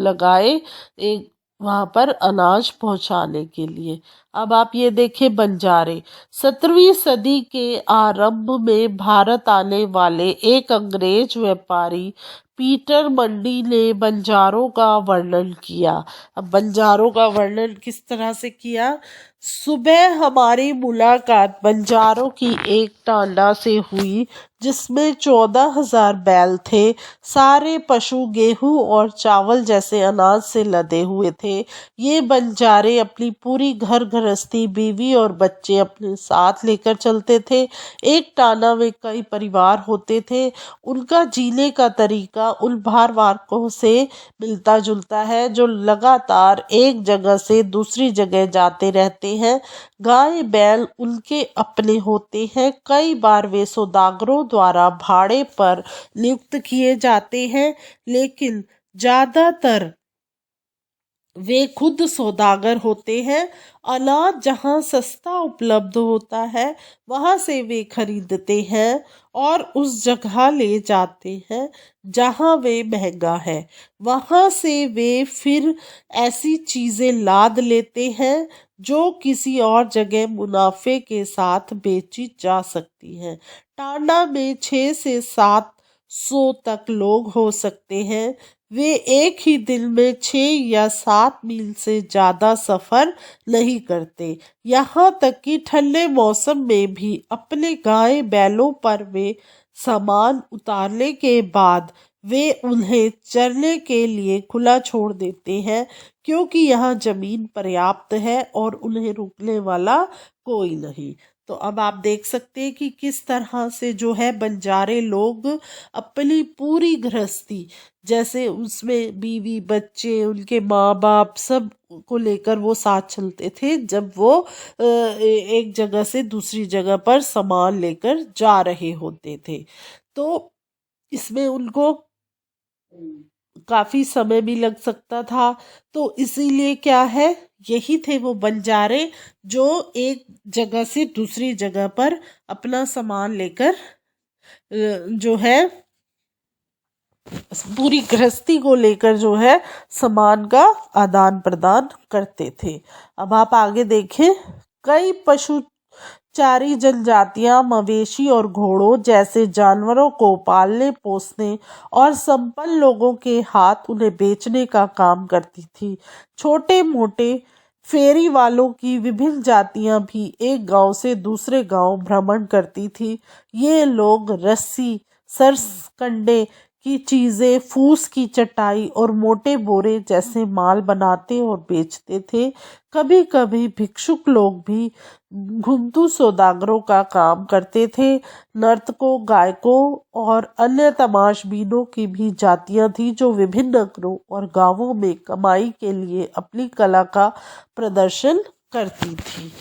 लगाए एक वहां पर अनाज पहुंचाने के लिए। अब आप ये देखें, बंजारे 17वीं सदी के आरंभ में भारत आने वाले एक अंग्रेज व्यापारी पीटर मंडी ने बंजारों का वर्णन किया। अब बंजारों का वर्णन किस तरह से किया, सुबह हमारी मुलाकात बंजारों की एक टांडा से हुई जिसमें 14,000 बैल थे। सारे पशु गेहूं और चावल जैसे अनाज से लदे हुए थे। ये बंजारे अपनी पूरी घर गृहस्थी, बीवी और बच्चे अपने साथ लेकर चलते थे। एक टांडा में कई परिवार होते थे। उनका जीने का तरीका उन भारवाहकों से मिलता जुलता है जो लगातार एक जगह से दूसरी जगह जाते रहते हैं। गाय बैल उनके अपने होते हैं। कई बार वे सौदागरों द्वारा भाड़े पर नियुक्त किए जाते हैं, लेकिन ज्यादातर वे खुद सौदागर होते हैं। अनाज जहाँ सस्ता उपलब्ध होता है वहाँ से वे खरीदते हैं और उस जगह ले जाते हैं जहाँ वे महंगा है। वहाँ से वे फिर ऐसी चीज़ें लाद लेते हैं जो किसी और जगह मुनाफे के साथ बेची जा सकती हैं। टांडा में 6 से 7 सौ तक लोग हो सकते हैं। वे एक ही दिन में 6 या 7 मील से ज़्यादा सफ़र नहीं करते। यहाँ तक कि ठंडे मौसम में भी अपने गाय बैलों पर वे सामान उतारने के बाद वे उन्हें चरने के लिए खुला छोड़ देते हैं, क्योंकि यहाँ ज़मीन पर्याप्त है और उन्हें रोकने वाला कोई नहीं। तो अब आप देख सकते हैं कि किस तरह से जो है बंजारे लोग अपनी पूरी गृहस्थी, जैसे उसमें बीवी बच्चे उनके माँ बाप सब को लेकर वो साथ चलते थे जब वो एक जगह से दूसरी जगह पर सामान लेकर जा रहे होते थे। तो इसमें उनको काफी समय भी लग सकता था। तो इसीलिए क्या है, यही थे वो बंजारे जो एक जगह से दूसरी जगह पर अपना सामान लेकर जो है पूरी गृहस्थी को लेकर जो है सामान का आदान प्रदान करते थे। अब आप आगे देखें, कई पशुचारी जनजातियां मवेशी और घोड़ों जैसे जानवरों को पालने पोसने और संपन्न लोगों के हाथ उन्हें बेचने का काम करती थी। छोटे मोटे फेरी वालों की विभिन्न जातियां भी एक गांव से दूसरे गांव भ्रमण करती थी। ये लोग रस्सी, सरकंडे की चीजें, फूस की चटाई और मोटे बोरे जैसे माल बनाते और बेचते थे। कभी कभी भिक्षुक लोग भी घुमतू सौदागरों का काम करते थे। नर्तकों, गायकों और अन्य तमाशबीनों की भी जातियां थी जो विभिन्न नगरों और गांवों में कमाई के लिए अपनी कला का प्रदर्शन करती थी।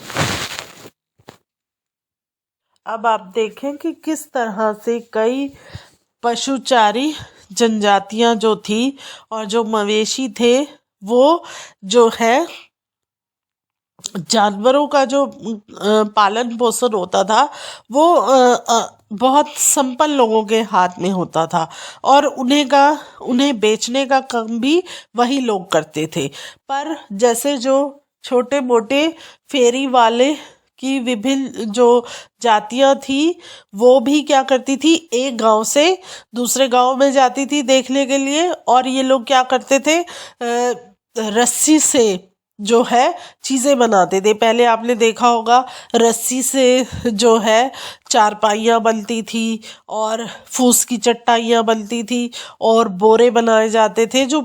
अब आप देखें कि किस तरह से कई पशुचारी जनजातियां जो थी और जो मवेशी थे वो जो है जानवरों का जो पालन पोषण होता था वो बहुत संपन्न लोगों के हाथ में होता था और उन्हें बेचने का काम भी वही लोग करते थे। पर जैसे जो छोटे मोटे फेरी वाले की विभिन्न जो जातियां थी वो भी क्या करती थी, एक गांव से दूसरे गांव में जाती थी देखने के लिए, और ये लोग क्या करते थे, रस्सी से जो है चीज़ें बनाते थे। पहले आपने देखा होगा रस्सी से जो है चारपाइयाँ बनती थी और फूस की चटाइयाँ बनती थी और बोरे बनाए जाते थे जो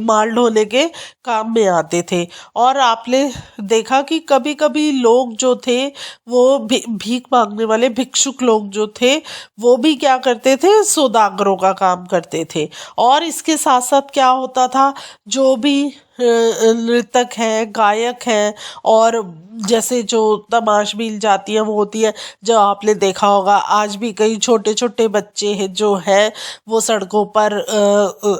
माल ढोने के काम में आते थे। और आपने देखा कि कभी कभी लोग जो थे वो भीख मांगने वाले भिक्षुक लोग जो थे वो भी क्या करते थे, सौदागरों का काम करते थे। और इसके साथ साथ क्या होता था, जो भी नृतक है, गायक है और जैसे जो तमाशबीन जातियाँ वो होती है, जो आपने देखा होगा आज भी कई छोटे छोटे बच्चे हैं जो है वो सड़कों पर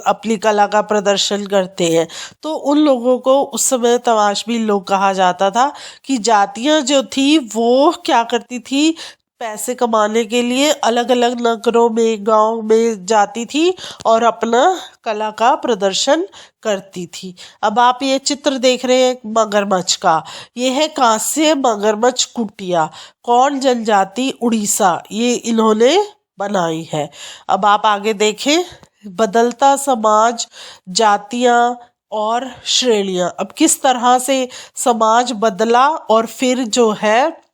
अपनी कला का प्रदर्शन करते हैं। तो उन लोगों को उस समय तमाशबीन लोग कहा जाता था कि जातियाँ जो थी वो क्या करती थी, पैसे कमाने के लिए अलग अलग नगरों में, गांव में जाती थी और अपना कला का प्रदर्शन करती थी। अब आप ये चित्र देख रहे हैं मगरमच्छ का, ये है कांस्य मगरमच्छ कुटिया, कौंड जनजाति उड़ीसा, ये इन्होंने बनाई है। अब आप आगे देखें, बदलता समाज, जातियां और श्रेणियां। अब किस तरह से समाज बदला और फिर जो है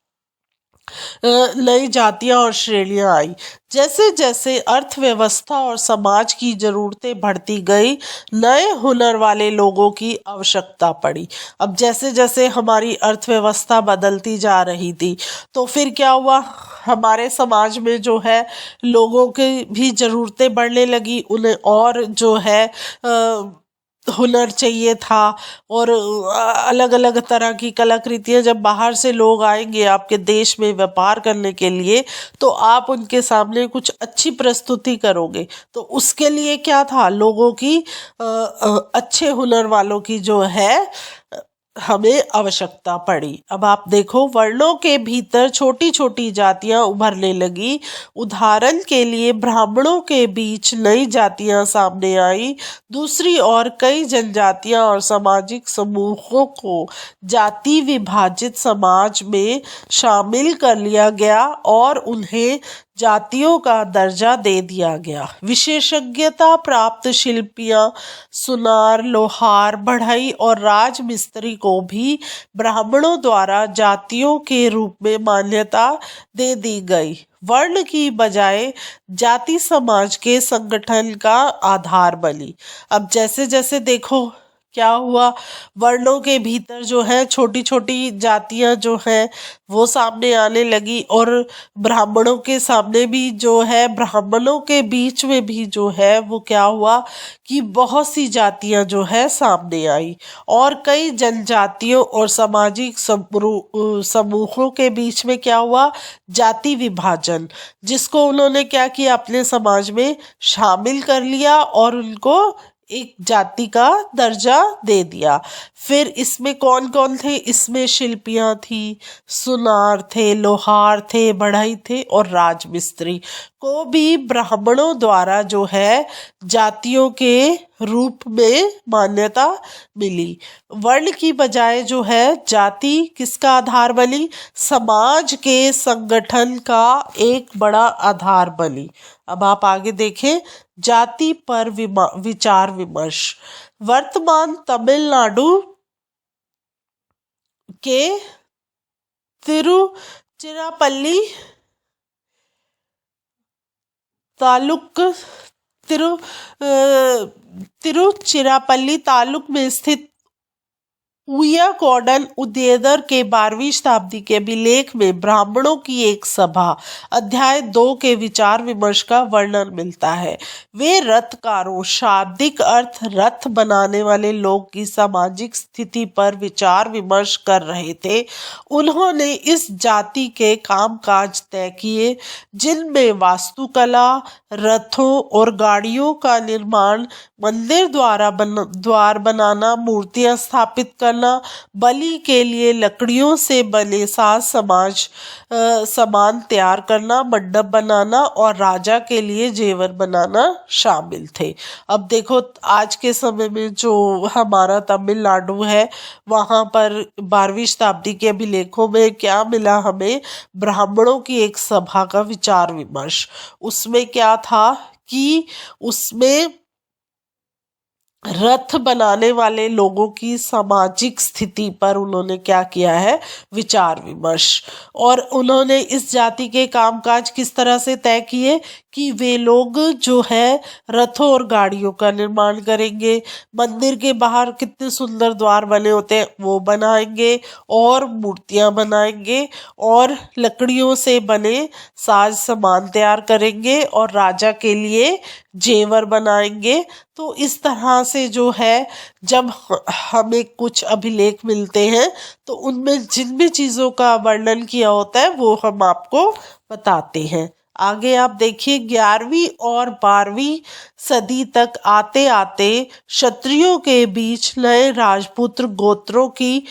नई जातियां और श्रेणियां आई। जैसे जैसे अर्थव्यवस्था और समाज की ज़रूरतें बढ़ती गई, नए हुनर वाले लोगों की आवश्यकता पड़ी। अब जैसे जैसे हमारी अर्थव्यवस्था बदलती जा रही थी तो फिर क्या हुआ, हमारे समाज में जो है लोगों की भी ज़रूरतें बढ़ने लगी, उन्हें और जो है हुनर चाहिए था। और अलग अलग तरह की कलाकृतियाँ, जब बाहर से लोग आएंगे आपके देश में व्यापार करने के लिए, तो आप उनके सामने कुछ अच्छी प्रस्तुति करोगे। तो उसके लिए क्या था, लोगों की अच्छे हुनर वालों की जो है हमें आवश्यकता पड़ी। अब आप देखो, वर्णों के भीतर छोटी छोटी जातियां उभरने लगी। उदाहरण के लिए ब्राह्मणों के बीच नई जातियां सामने आई। दूसरी ओर कई जनजातियां और सामाजिक समूहों को जाति विभाजित समाज में शामिल कर लिया गया और उन्हें जातियों का दर्जा दे दिया गया। विशेषज्ञता प्राप्त शिल्पियां, सुनार, लोहार, बढ़ई और राजमिस्त्री को भी ब्राह्मणों द्वारा जातियों के रूप में मान्यता दे दी गई। वर्ण की बजाय जाति समाज के संगठन का आधार बनी। अब जैसे जैसे देखो क्या हुआ, वर्णों के भीतर जो है छोटी छोटी जातियां जो हैं वो सामने आने लगी, और ब्राह्मणों के सामने भी जो है, ब्राह्मणों के बीच में भी जो है वो क्या हुआ कि बहुत सी जातियां जो है सामने आई। और कई जनजातियों और सामाजिक समूहों के बीच में क्या हुआ, जाति विभाजन, जिसको उन्होंने क्या किया, अपने समाज में शामिल कर लिया और उनको एक जाति का दर्जा दे दिया। फिर इसमें कौन कौन थे, इसमें शिल्पियां थी, सुनार थे, लोहार थे, बढ़ई थे और राजमिस्त्री को भी ब्राह्मणों द्वारा जो है जातियों के रूप में मान्यता मिली। वर्ण की बजाय जो है जाति किसका आधार बनी, समाज के संगठन का एक बड़ा आधार बनी। अब आप आगे देखें, जाति पर विचार विमर्श। वर्तमान तमिलनाडु के तिरुचिरापल्ली तालुक तिरुचिरापल्ली तालुक में स्थित उय्याकोडन उदयवर के 12वीं शताब्दी के अभिलेख में ब्राह्मणों की एक सभा अध्याय 2 के विचार विमर्श का वर्णन मिलता है। वे रथकारों, शाब्दिक अर्थ रथ बनाने वाले लोग की सामाजिक स्थिति पर विचार विमर्श कर रहे थे। उन्होंने इस जाति के कामकाज तय किए, जिनमें वास्तुकला, रथों और गाड़ियों का निर्माण, मंदिर द्वार बनाना, मूर्तियां स्थापित करना, बलि के लिए लकड़ियों से बने सामान तैयार करना, मंडप बनाना और राजा के लिए जेवर बनाना शामिल थे। अब देखो, आज के समय में जो हमारा तमिलनाडु है, वहाँ पर 12वीं शताब्दी के अभिलेखों में क्या मिला हमें, ब्राह्मणों की एक सभा का विचार विमर्श। उसमें क्या था कि उसमें रथ बनाने वाले लोगों की सामाजिक स्थिति पर उन्होंने क्या किया है, विचार विमर्श। और उन्होंने इस जाति के कामकाज किस तरह से तय किए कि वे लोग जो है रथों और गाड़ियों का निर्माण करेंगे, मंदिर के बाहर कितने सुंदर द्वार बने होते हैं वो बनाएंगे, और मूर्तियां बनाएंगे, और लकड़ियों से बने साज सामान तैयार करेंगे, और राजा के लिए जेवर बनाएंगे। तो इस तरह से जो है, जब हमें कुछ अभिलेख मिलते हैं तो उनमें जिन भी चीज़ों का वर्णन किया होता है वो हम आपको बताते हैं। आगे आप देखिए, 11वीं और 12वीं सदी तक आते आते क्षत्रियों के बीच नए राजपुत्र गोत्रों की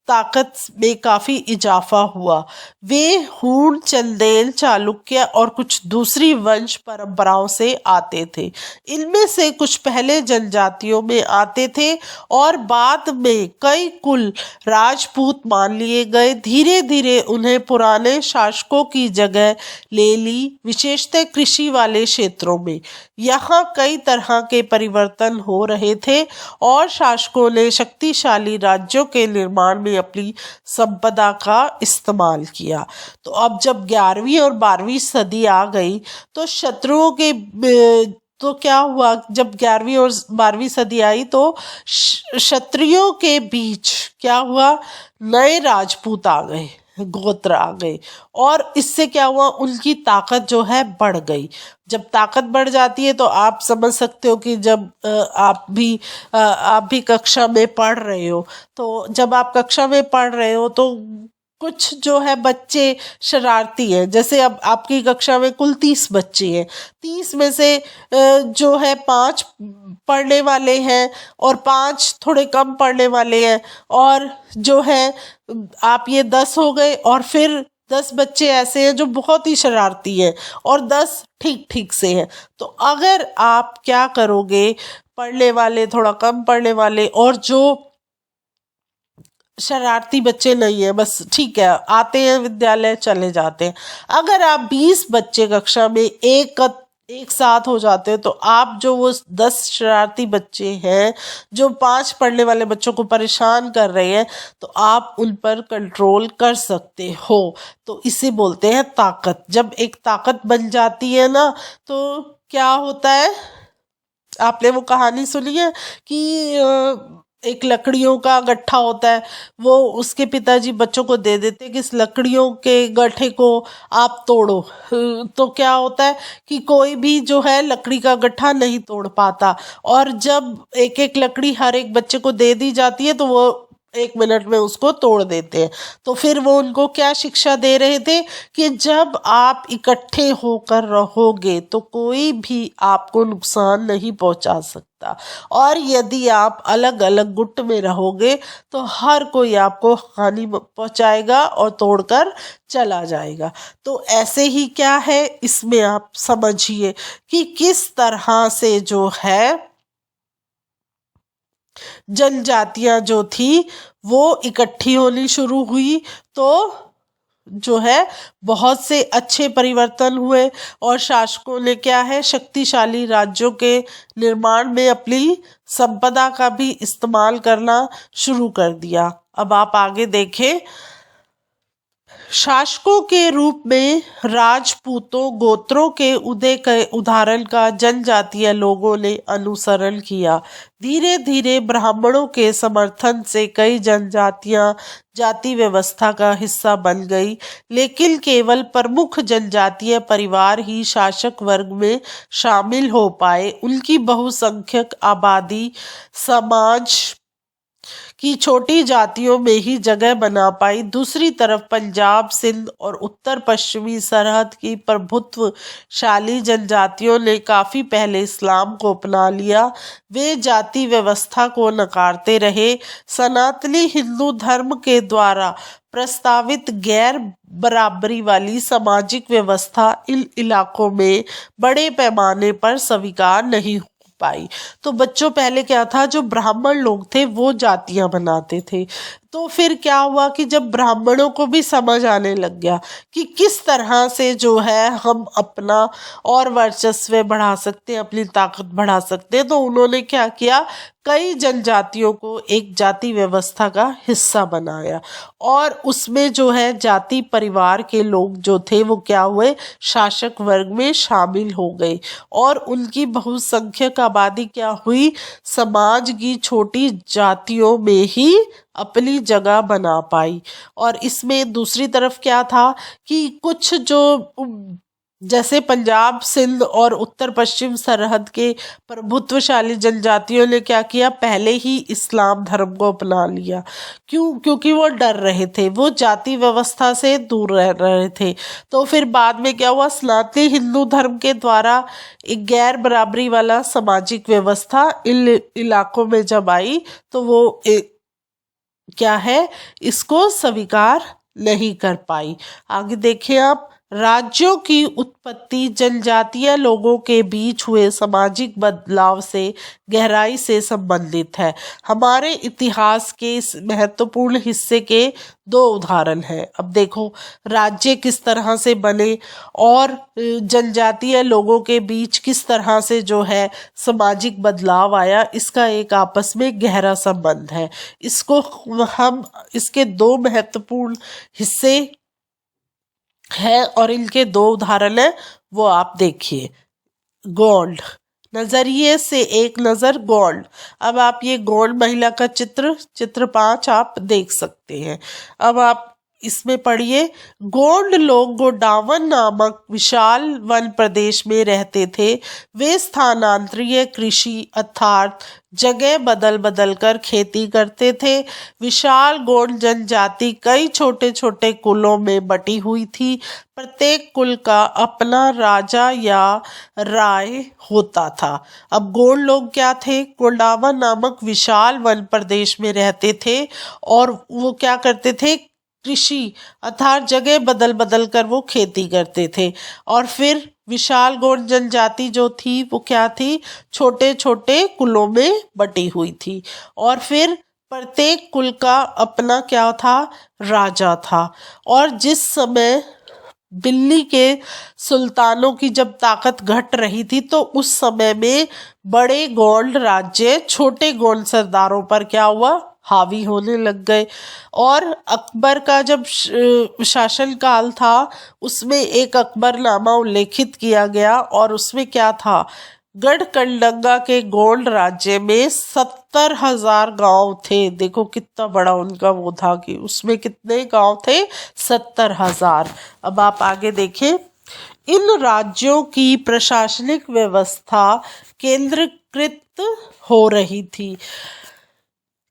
ताकत में काफी इजाफा हुआ। वे हूण, चंदेल, चालुक्य और कुछ दूसरी वंश परंपराओं से आते थे। इनमें से कुछ पहले जनजातियों में आते थे और बाद में कई कुल राजपूत मान लिए गए। धीरे धीरे उन्हें पुराने शासकों की जगह ले ली, विशेषतः कृषि वाले क्षेत्रों में। यहाँ कई तरह के परिवर्तन हो रहे थे और शासकों ने शक्तिशाली राज्यों के निर्माण में अपनी संपदा का इस्तेमाल किया। तो अब जब 11वीं और 12वीं सदी आ गई तो शत्रुओं के तो क्या हुआ, जब 11वीं और 12वीं सदी आई तो क्षत्रियों के बीच क्या हुआ, नए राजपूत आ गए। गोत्र आ गए। और इससे क्या हुआ, उनकी ताकत जो है बढ़ गई। जब ताकत बढ़ जाती है तो आप समझ सकते हो कि जब आप भी कक्षा में पढ़ रहे हो, तो जब आप कक्षा में पढ़ रहे हो तो कुछ जो है बच्चे शरारती हैं। जैसे अब आपकी कक्षा में कुल 30 बच्चे हैं, 30 में से जो है 5 पढ़ने वाले हैं और 5 थोड़े कम पढ़ने वाले हैं, और जो है आप ये 10 हो गए, और फिर 10 बच्चे ऐसे हैं जो बहुत ही शरारती हैं, और 10 ठीक ठीक से हैं। तो अगर आप क्या करोगे, पढ़ने वाले, थोड़ा कम पढ़ने वाले, और जो शरारती बच्चे नहीं है, बस ठीक है आते हैं विद्यालय चले जाते हैं, अगर आप 20 बच्चे कक्षा में एक साथ हो जाते हो, तो आप जो वो 10 शरारती बच्चे हैं जो 5 पढ़ने वाले बच्चों को परेशान कर रहे हैं, तो आप उन पर कंट्रोल कर सकते हो। तो इसे बोलते हैं ताकत। जब एक ताकत बन जाती है ना, तो क्या होता है, आपने वो कहानी सुनी है कि एक लकड़ियों का गट्ठा होता है, वो उसके पिताजी बच्चों को दे देते कि इस लकड़ियों के गट्ठे को आप तोड़ो। तो क्या होता है कि कोई भी जो है लकड़ी का गट्ठा नहीं तोड़ पाता, और जब एक एक लकड़ी हर एक बच्चे को दे दी जाती है तो वो 1 मिनट में उसको तोड़ देते हैं। तो फिर वो उनको क्या शिक्षा दे रहे थे कि जब आप इकट्ठे होकर रहोगे तो कोई भी आपको नुकसान नहीं पहुंचा सकता, और यदि आप अलग अलग गुट में रहोगे तो हर कोई आपको हानि पहुंचाएगा और तोड़कर चला जाएगा। तो ऐसे ही क्या है, इसमें आप समझिए कि किस तरह से जो है जनजातियां जो थी वो इकट्ठी होनी शुरू हुई, तो जो है बहुत से अच्छे परिवर्तन हुए, और शासकों ने क्या है शक्तिशाली राज्यों के निर्माण में अपनी संपदा का भी इस्तेमाल करना शुरू कर दिया। अब आप आगे देखें, शासकों के रूप में राजपूतों गोत्रों के उदय के उदाहरण का जनजातीय लोगों ने अनुसरण किया। धीरे धीरे ब्राह्मणों के समर्थन से कई जनजातियां जाति व्यवस्था का हिस्सा बन गई, लेकिन केवल प्रमुख जनजातीय परिवार ही शासक वर्ग में शामिल हो पाए। उनकी बहुसंख्यक आबादी समाज की छोटी जातियों में ही जगह बना पाई। दूसरी तरफ पंजाब, सिंध और उत्तर पश्चिमी सरहद की प्रभुत्वशाली जनजातियों ने काफी पहले इस्लाम को अपना लिया। वे जाति व्यवस्था को नकारते रहे। सनातनी हिंदू धर्म के द्वारा प्रस्तावित गैर बराबरी वाली सामाजिक व्यवस्था इन इलाकों में बड़े पैमाने पर स्वीकार नहीं पाई। तो बच्चों पहले क्या था, जो ब्राह्मण लोग थे वो जातियां बनाते थे। तो फिर क्या हुआ कि जब ब्राह्मणों को भी समझ आने लग गया कि किस तरह से जो है हम अपना और वर्चस्व बढ़ा सकते हैं, अपनी ताकत बढ़ा सकते हैं, तो उन्होंने क्या किया, कई जनजातियों को एक जाति व्यवस्था का हिस्सा बनाया, और उसमें जो है जाति परिवार के लोग जो थे वो क्या हुए, शासक वर्ग में शामिल हो गए, और उनकी बहुसंख्यक आबादी क्या हुई, समाज की छोटी जातियों में ही अपनी जगह बना पाई। और इसमें दूसरी तरफ क्या था कि कुछ जो जैसे पंजाब, सिंध और उत्तर पश्चिम सरहद के प्रभुत्वशाली जनजातियों ने क्या किया, पहले ही इस्लाम धर्म को अपना लिया। क्योंकि वो डर रहे थे, वो जाति व्यवस्था से दूर रह रहे थे। तो फिर बाद में क्या हुआ, सनातनी हिंदू धर्म के द्वारा एक गैर बराबरी वाला सामाजिक व्यवस्था इन इलाकों में जब आई, तो वो क्या है, इसको स्वीकार नहीं कर पाई। आगे देखिए आप, राज्यों की उत्पत्ति जनजातीय लोगों के बीच हुए सामाजिक बदलाव से गहराई से संबंधित है। हमारे इतिहास के इस महत्वपूर्ण हिस्से के 2 उदाहरण हैं। अब देखो राज्य किस तरह से बने और जनजातीय लोगों के बीच किस तरह से जो है सामाजिक बदलाव आया, इसका एक आपस में गहरा संबंध है। इसको हम इसके 2 महत्वपूर्ण हिस्से है और इनके 2 उदाहरण है, वो आप देखिए। गोंड, नजरिए से एक नजर गोंड। अब आप ये गोंड महिला का चित्र 5 आप देख सकते हैं। अब आप इसमें पढ़िए, गोंड लोग गोडावन नामक विशाल वन प्रदेश में रहते थे। वे स्थानांतरीय कृषि अर्थात जगह बदल बदल कर खेती करते थे। विशाल गोंड जनजाति कई छोटे छोटे कुलों में बटी हुई थी। प्रत्येक कुल का अपना राजा या राय होता था। अब गोंड लोग क्या थे, गोंडावन नामक विशाल वन प्रदेश में रहते थे और वो क्या करते थे, कृषि अर्थात जगह बदल बदल कर वो खेती करते थे। और फिर विशाल गोंड जनजाति जो थी वो क्या थी, छोटे छोटे कुलों में बटी हुई थी। और फिर प्रत्येक कुल का अपना क्या था, राजा था। और जिस समय दिल्ली के सुल्तानों की जब ताकत घट रही थी तो उस समय में बड़े गोंड राज्य छोटे गोंड सरदारों पर क्या हुआ, हावी होने लग गए। और अकबर का जब शासन काल था उसमें एक अकबरनामा उल्लेखित किया गया और उसमें क्या था, गढ़कंडंगा के गोंड राज्य में 70,000 गांव थे। देखो कितना बड़ा उनका वो था कि उसमें कितने गांव थे, 70,000। अब आप आगे देखें, इन राज्यों की प्रशासनिक व्यवस्था केंद्रीकृत हो रही थी।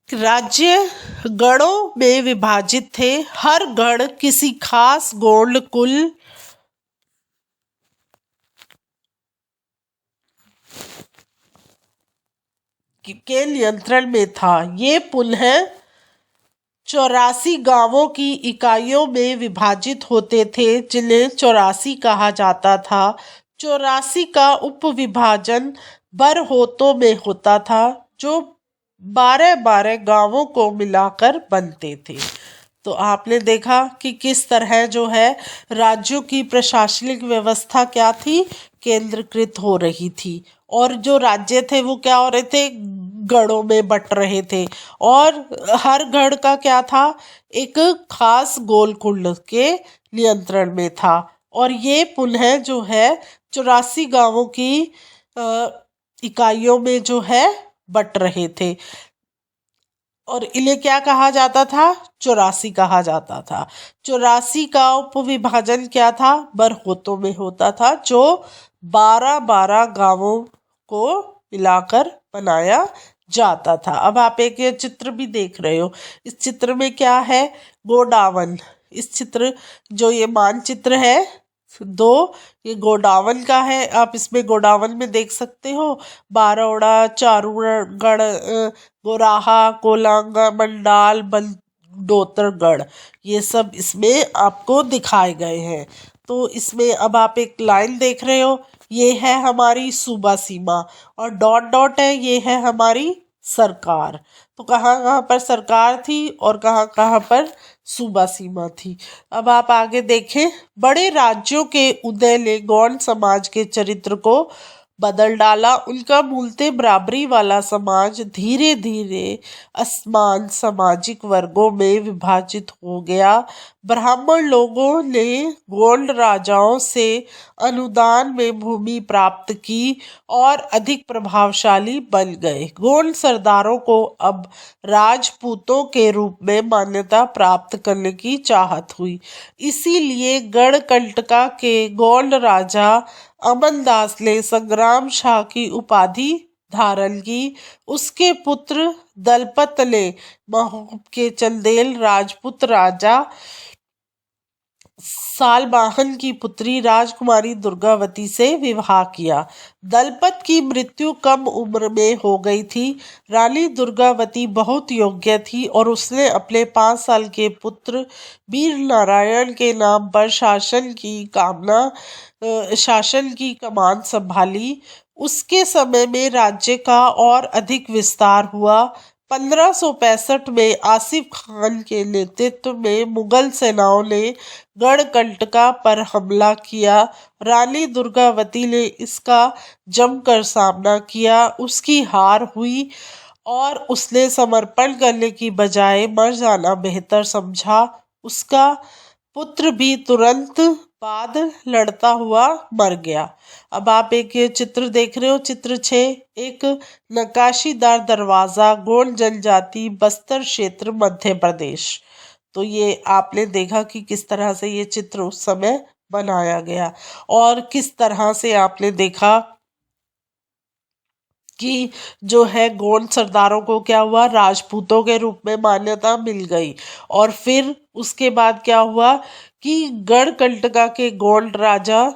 राज्य गढ़ों में विभाजित थे। हर गढ़ किसी खास गोंड कुल के नियंत्रण में था। ये पुनः 84 गांवों की इकाइयों में विभाजित होते थे जिन्हें 84 कहा जाता था। 84 का उपविभाजन बरहोतों में होता था जो 12-12 गांवों को मिलाकर बनते थे। तो आपने देखा कि किस तरह जो है राज्यों की प्रशासनिक व्यवस्था क्या थी, केंद्रीकृत हो रही थी। और जो राज्य थे वो क्या हो रहे थे, गढ़ों में बट रहे थे। और हर गढ़ का क्या था, एक खास गोलकुंड के नियंत्रण में था। और ये पुनः जो है 84 गांवों की इकाइयों में जो है बट रहे थे। और इन्हें क्या कहा जाता था, 84 कहा जाता था। 84 का उपविभाजन क्या था, बरहोतों में होता था जो 12-12 गांवों को मिलाकर बनाया जाता था। अब आप एक ये चित्र भी देख रहे हो, इस चित्र में क्या है, गोडावन। इस चित्र जो ये मानचित्र है दो, ये गोडावन का है। आप इसमें गोडावन में देख सकते हो बारोड़ा, चारूगढ़, गोराहा, कोलांगा, मंडाल, बंडोतरगढ़, ये सब इसमें आपको दिखाए गए हैं। तो इसमें अब आप एक लाइन देख रहे हो, ये है हमारी सूबा सीमा और डॉट डॉट है, ये है हमारी सरकार। तो कहाँ कहाँ पर सरकार थी और कहाँ कहाँ पर सूबा सीमा थी। अब आप आगे देखें, बड़े राज्यों के उदय ने गौंड समाज के चरित्र को बदल डाला। उनका मूलतः बराबरी वाला समाज धीरे धीरे असमान सामाजिक वर्गों में विभाजित हो गया। ब्राह्मण लोगों ने गोंड राजाओं से अनुदान में भूमि प्राप्त की और अधिक प्रभावशाली बन गए। गोंड सरदारों को अब राजपूतों के रूप में मान्यता प्राप्त करने की चाहत हुई। इसीलिए गढ़कंटका के गोंड राजा अमनदास ने संग्राम शाह की उपाधि धारण की। उसके पुत्र दलपत ने महोब के चंदेल राजपूत राजा सालबाहन की पुत्री राजकुमारी दुर्गावती से विवाह किया। दलपत की मृत्यु कम उम्र में हो गई थी। रानी दुर्गावती बहुत योग्य थी और उसने अपने 5 साल के पुत्र वीर नारायण के नाम पर शासन की कमान संभाली। उसके समय में राज्य का और अधिक विस्तार हुआ। 1565 में आसिफ खान के नेतृत्व में मुगल सेनाओं ने गढ़कंटका पर हमला किया। रानी दुर्गावती ने इसका जमकर सामना किया। उसकी हार हुई और उसने समर्पण करने की बजाय मर जाना बेहतर समझा। उसका पुत्र भी तुरंत बाद लड़ता हुआ मर गया। अब आप एक ये चित्र देख रहे हो, चित्र 6, एक नक्काशीदार दरवाजा, गोंड जनजाति, बस्तर क्षेत्र, मध्य प्रदेश। तो ये आपने देखा कि किस तरह से ये चित्र उस समय बनाया गया और किस तरह से आपने देखा कि जो है गोंड सरदारों को क्या हुआ, राजपूतों के रूप में मान्यता मिल गई। और फिर उसके बाद क्या हुआ कि गढ़कंटका के गोंड राजा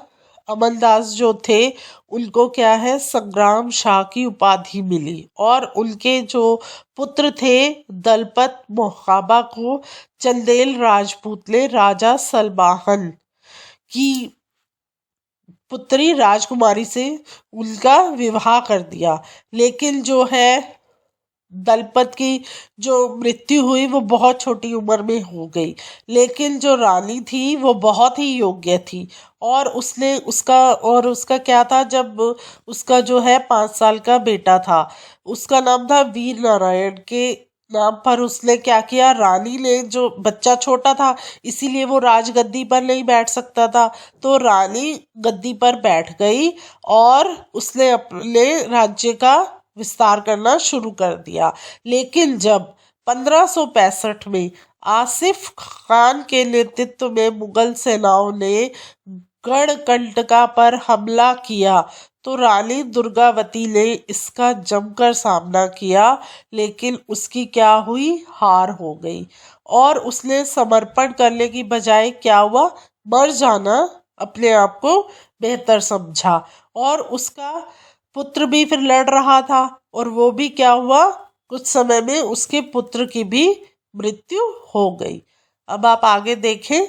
अमलदास जो थे उनको क्या है, संग्राम शाह की उपाधि मिली। और उनके जो पुत्र थे दलपत मोहब्बा को चंदेल राजपूत ने राजा सलमाहन की पुत्री राजकुमारी से उनका विवाह कर दिया। लेकिन जो है दलपत की जो मृत्यु हुई वो बहुत छोटी उम्र में हो गई। लेकिन जो रानी थी वो बहुत ही योग्य थी और उसका क्या था, जब उसका जो है 5 साल का बेटा था, उसका नाम था वीर नारायण के नाम पर उसने क्या किया, रानी ने जो बच्चा छोटा था इसीलिए वो राजगद्दी पर नहीं बैठ सकता था, तो रानी गद्दी पर बैठ गई और उसने अपने राज्य का विस्तार करना शुरू कर दिया। लेकिन जब 1565 में आसिफ खान के नेतृत्व में मुगल सेनाओं ने गढ़कंटका पर हमला किया तो रानी दुर्गावती ने इसका जमकर सामना किया, लेकिन उसकी क्या हुई, हार हो गई। और उसने समर्पण करने की बजाय क्या हुआ, मर जाना अपने आप को बेहतर समझा। और उसका पुत्र भी फिर लड़ रहा था और वो भी क्या हुआ, कुछ समय में उसके पुत्र की भी मृत्यु हो गई। अब आप आगे देखें।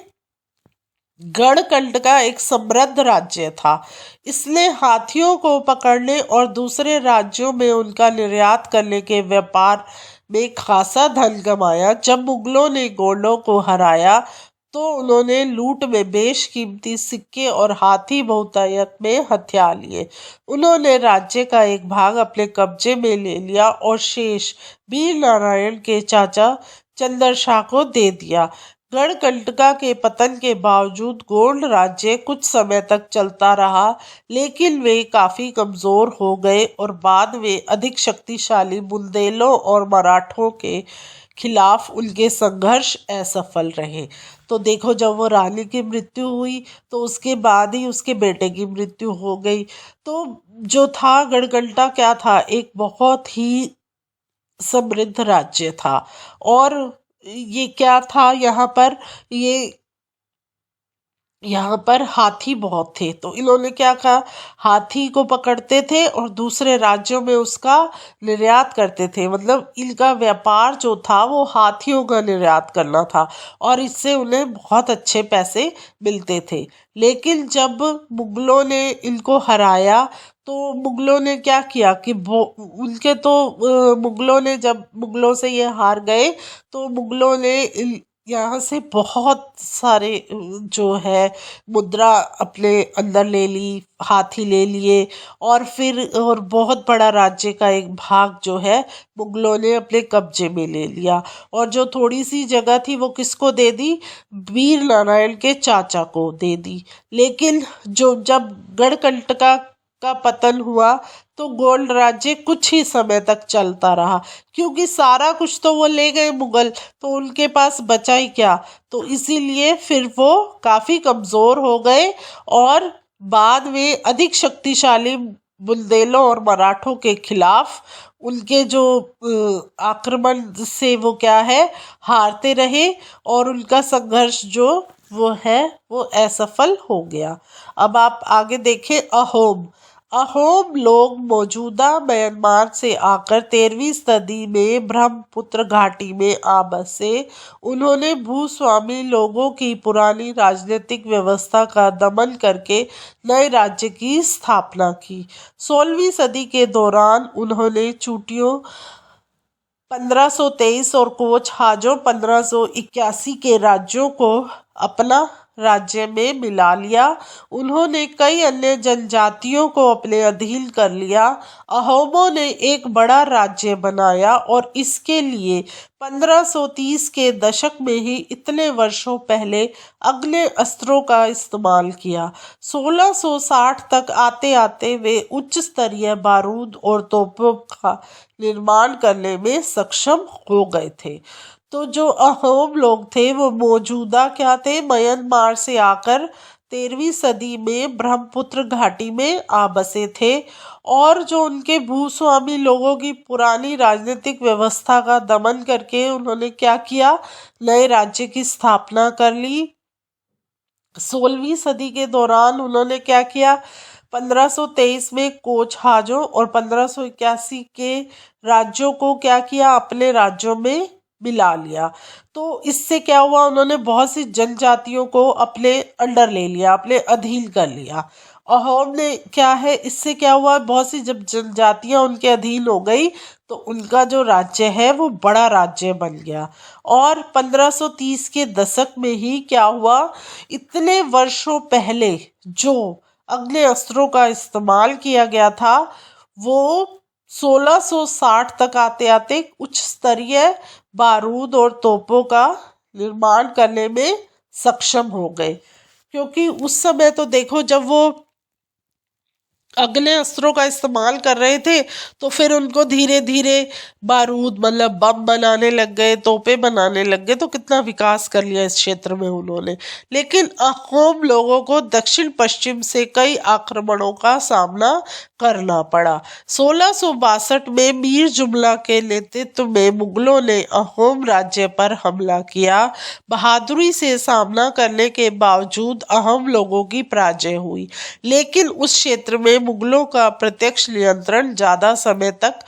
गढ़कंटका एक समृद्ध राज्य था। इसने हाथियों को पकड़ने और दूसरे राज्यों में उनका निर्यात करने के व्यापार में खासा धन कमाया। जब मुगलों ने गोंडों को हराया तो उन्होंने लूट में बेशकीमती सिक्के और हाथी बहुतायत में हथिया लिए। उन्होंने राज्य का एक भाग अपने कब्जे में ले लिया और शेष वीर नारायण के चाचा चंदर शाह को दे दिया। गढ़कंटका के पतन के बावजूद गोंड राज्य कुछ समय तक चलता रहा, लेकिन वे काफी कमजोर हो गए और बाद में अधिक शक्तिशाली बुंदेलों और मराठों के खिलाफ उनके संघर्ष असफल रहे। तो देखो, जब वो रानी की मृत्यु हुई तो उसके बाद ही उसके बेटे की मृत्यु हो गई। तो जो था गढ़कंटा क्या था, एक बहुत ही समृद्ध राज्य था। और ये क्या था, यहाँ पर हाथी बहुत थे, तो इन्होंने क्या कहा, हाथी को पकड़ते थे और दूसरे राज्यों में उसका निर्यात करते थे। मतलब इनका व्यापार जो था वो हाथियों का निर्यात करना था और इससे उन्हें बहुत अच्छे पैसे मिलते थे। लेकिन जब मुगलों ने इनको हराया तो मुगलों ने क्या किया कि मुगलों ने जब मुगलों से ये हार गए तो मुगलों ने यहाँ से बहुत सारे जो है मुद्रा अपने अंदर ले ली, हाथी ले लिए और बहुत बड़ा राज्य का एक भाग जो है मुगलों ने अपने कब्जे में ले लिया। और जो थोड़ी सी जगह थी वो किसको दे दी, वीर नारायण के चाचा को दे दी। लेकिन जब गढ़कंटका का पतन हुआ तो गोंड राज्य कुछ ही समय तक चलता रहा, क्योंकि सारा कुछ तो वो ले गए मुगल, तो उनके पास बचा ही क्या। तो इसीलिए फिर वो काफी कमजोर हो गए और बाद में अधिक शक्तिशाली बुंदेलों और मराठों के खिलाफ उनके जो आक्रमण से वो क्या है, हारते रहे और उनका संघर्ष जो वो है वो असफल हो गया। अब आप आगे देखें। अहोम लोग मौजूदा म्यांमार से आकर 13वीं सदी में ब्रह्मपुत्र घाटी में आ बसे। उन्होंने भूस्वामी लोगों की पुरानी राजनीतिक व्यवस्था का दमन करके नए राज्य की स्थापना की। 16वीं सदी के दौरान उन्होंने चूटियों 1523 और कोच हाजों 1581 के राज्यों को अपना राज्य में मिला लिया। उन्होंने कई अन्य जनजातियों को अपने अधीन कर लिया। अहोमों ने एक बड़ा राज्य बनाया और इसके लिए 1530 के दशक में ही इतने वर्षों पहले अग्नि अस्त्रों का इस्तेमाल किया। 1660 तक आते आते वे उच्च स्तरीय बारूद और तोपों का निर्माण करने में सक्षम हो गए थे। तो जो अहोम लोग थे वो मौजूदा क्या थे, म्यांमार से आकर 13वीं सदी में ब्रह्मपुत्र घाटी में आ बसे थे। और जो उनके भूस्वामी लोगों की पुरानी राजनीतिक व्यवस्था का दमन करके उन्होंने क्या किया, नए राज्य की स्थापना कर ली। 16वीं सदी के दौरान उन्होंने क्या किया, 1523 में कोचहाजों और 1581 के राज्यों को क्या किया, अपने राज्यों में मिला लिया। तो इससे क्या हुआ, उन्होंने बहुत सी जनजातियों को अपने अंडर ले लिया, अपने अधीन कर लिया। अहोम ने क्या है, इससे क्या हुआ, बहुत सी जब जनजातियां उनके अधीन हो गई तो उनका जो राज्य है वो बड़ा राज्य बन गया। और 1530 के दशक में ही क्या हुआ, इतने वर्षों पहले जो अग्नि अस्त्रों का इस्तेमाल किया गया था वो 1660 तक आते आते उच्च स्तरीय बारूद और तोपों का निर्माण करने में सक्षम हो गए। क्योंकि उस समय तो देखो, जब वो अग्नि अस्त्रों का इस्तेमाल कर रहे थे तो फिर उनको धीरे धीरे बारूद मतलब बम बनाने लग गए, तोपें बनाने लग गए, तो कितना विकास कर लिया इस क्षेत्र में उन्होंने। लेकिन अहोम लोगों को दक्षिण पश्चिम से कई आक्रमणों का सामना करना पड़ा। 1662 में मीर जुमला के नेतृत्व में मुगलों ने अहोम राज्य पर हमला किया। बहादुरी से सामना करने के बावजूद अहोम लोगों की पराजय हुई, लेकिन उस क्षेत्र में मुगलों का प्रत्यक्ष नियंत्रण ज्यादा समय तक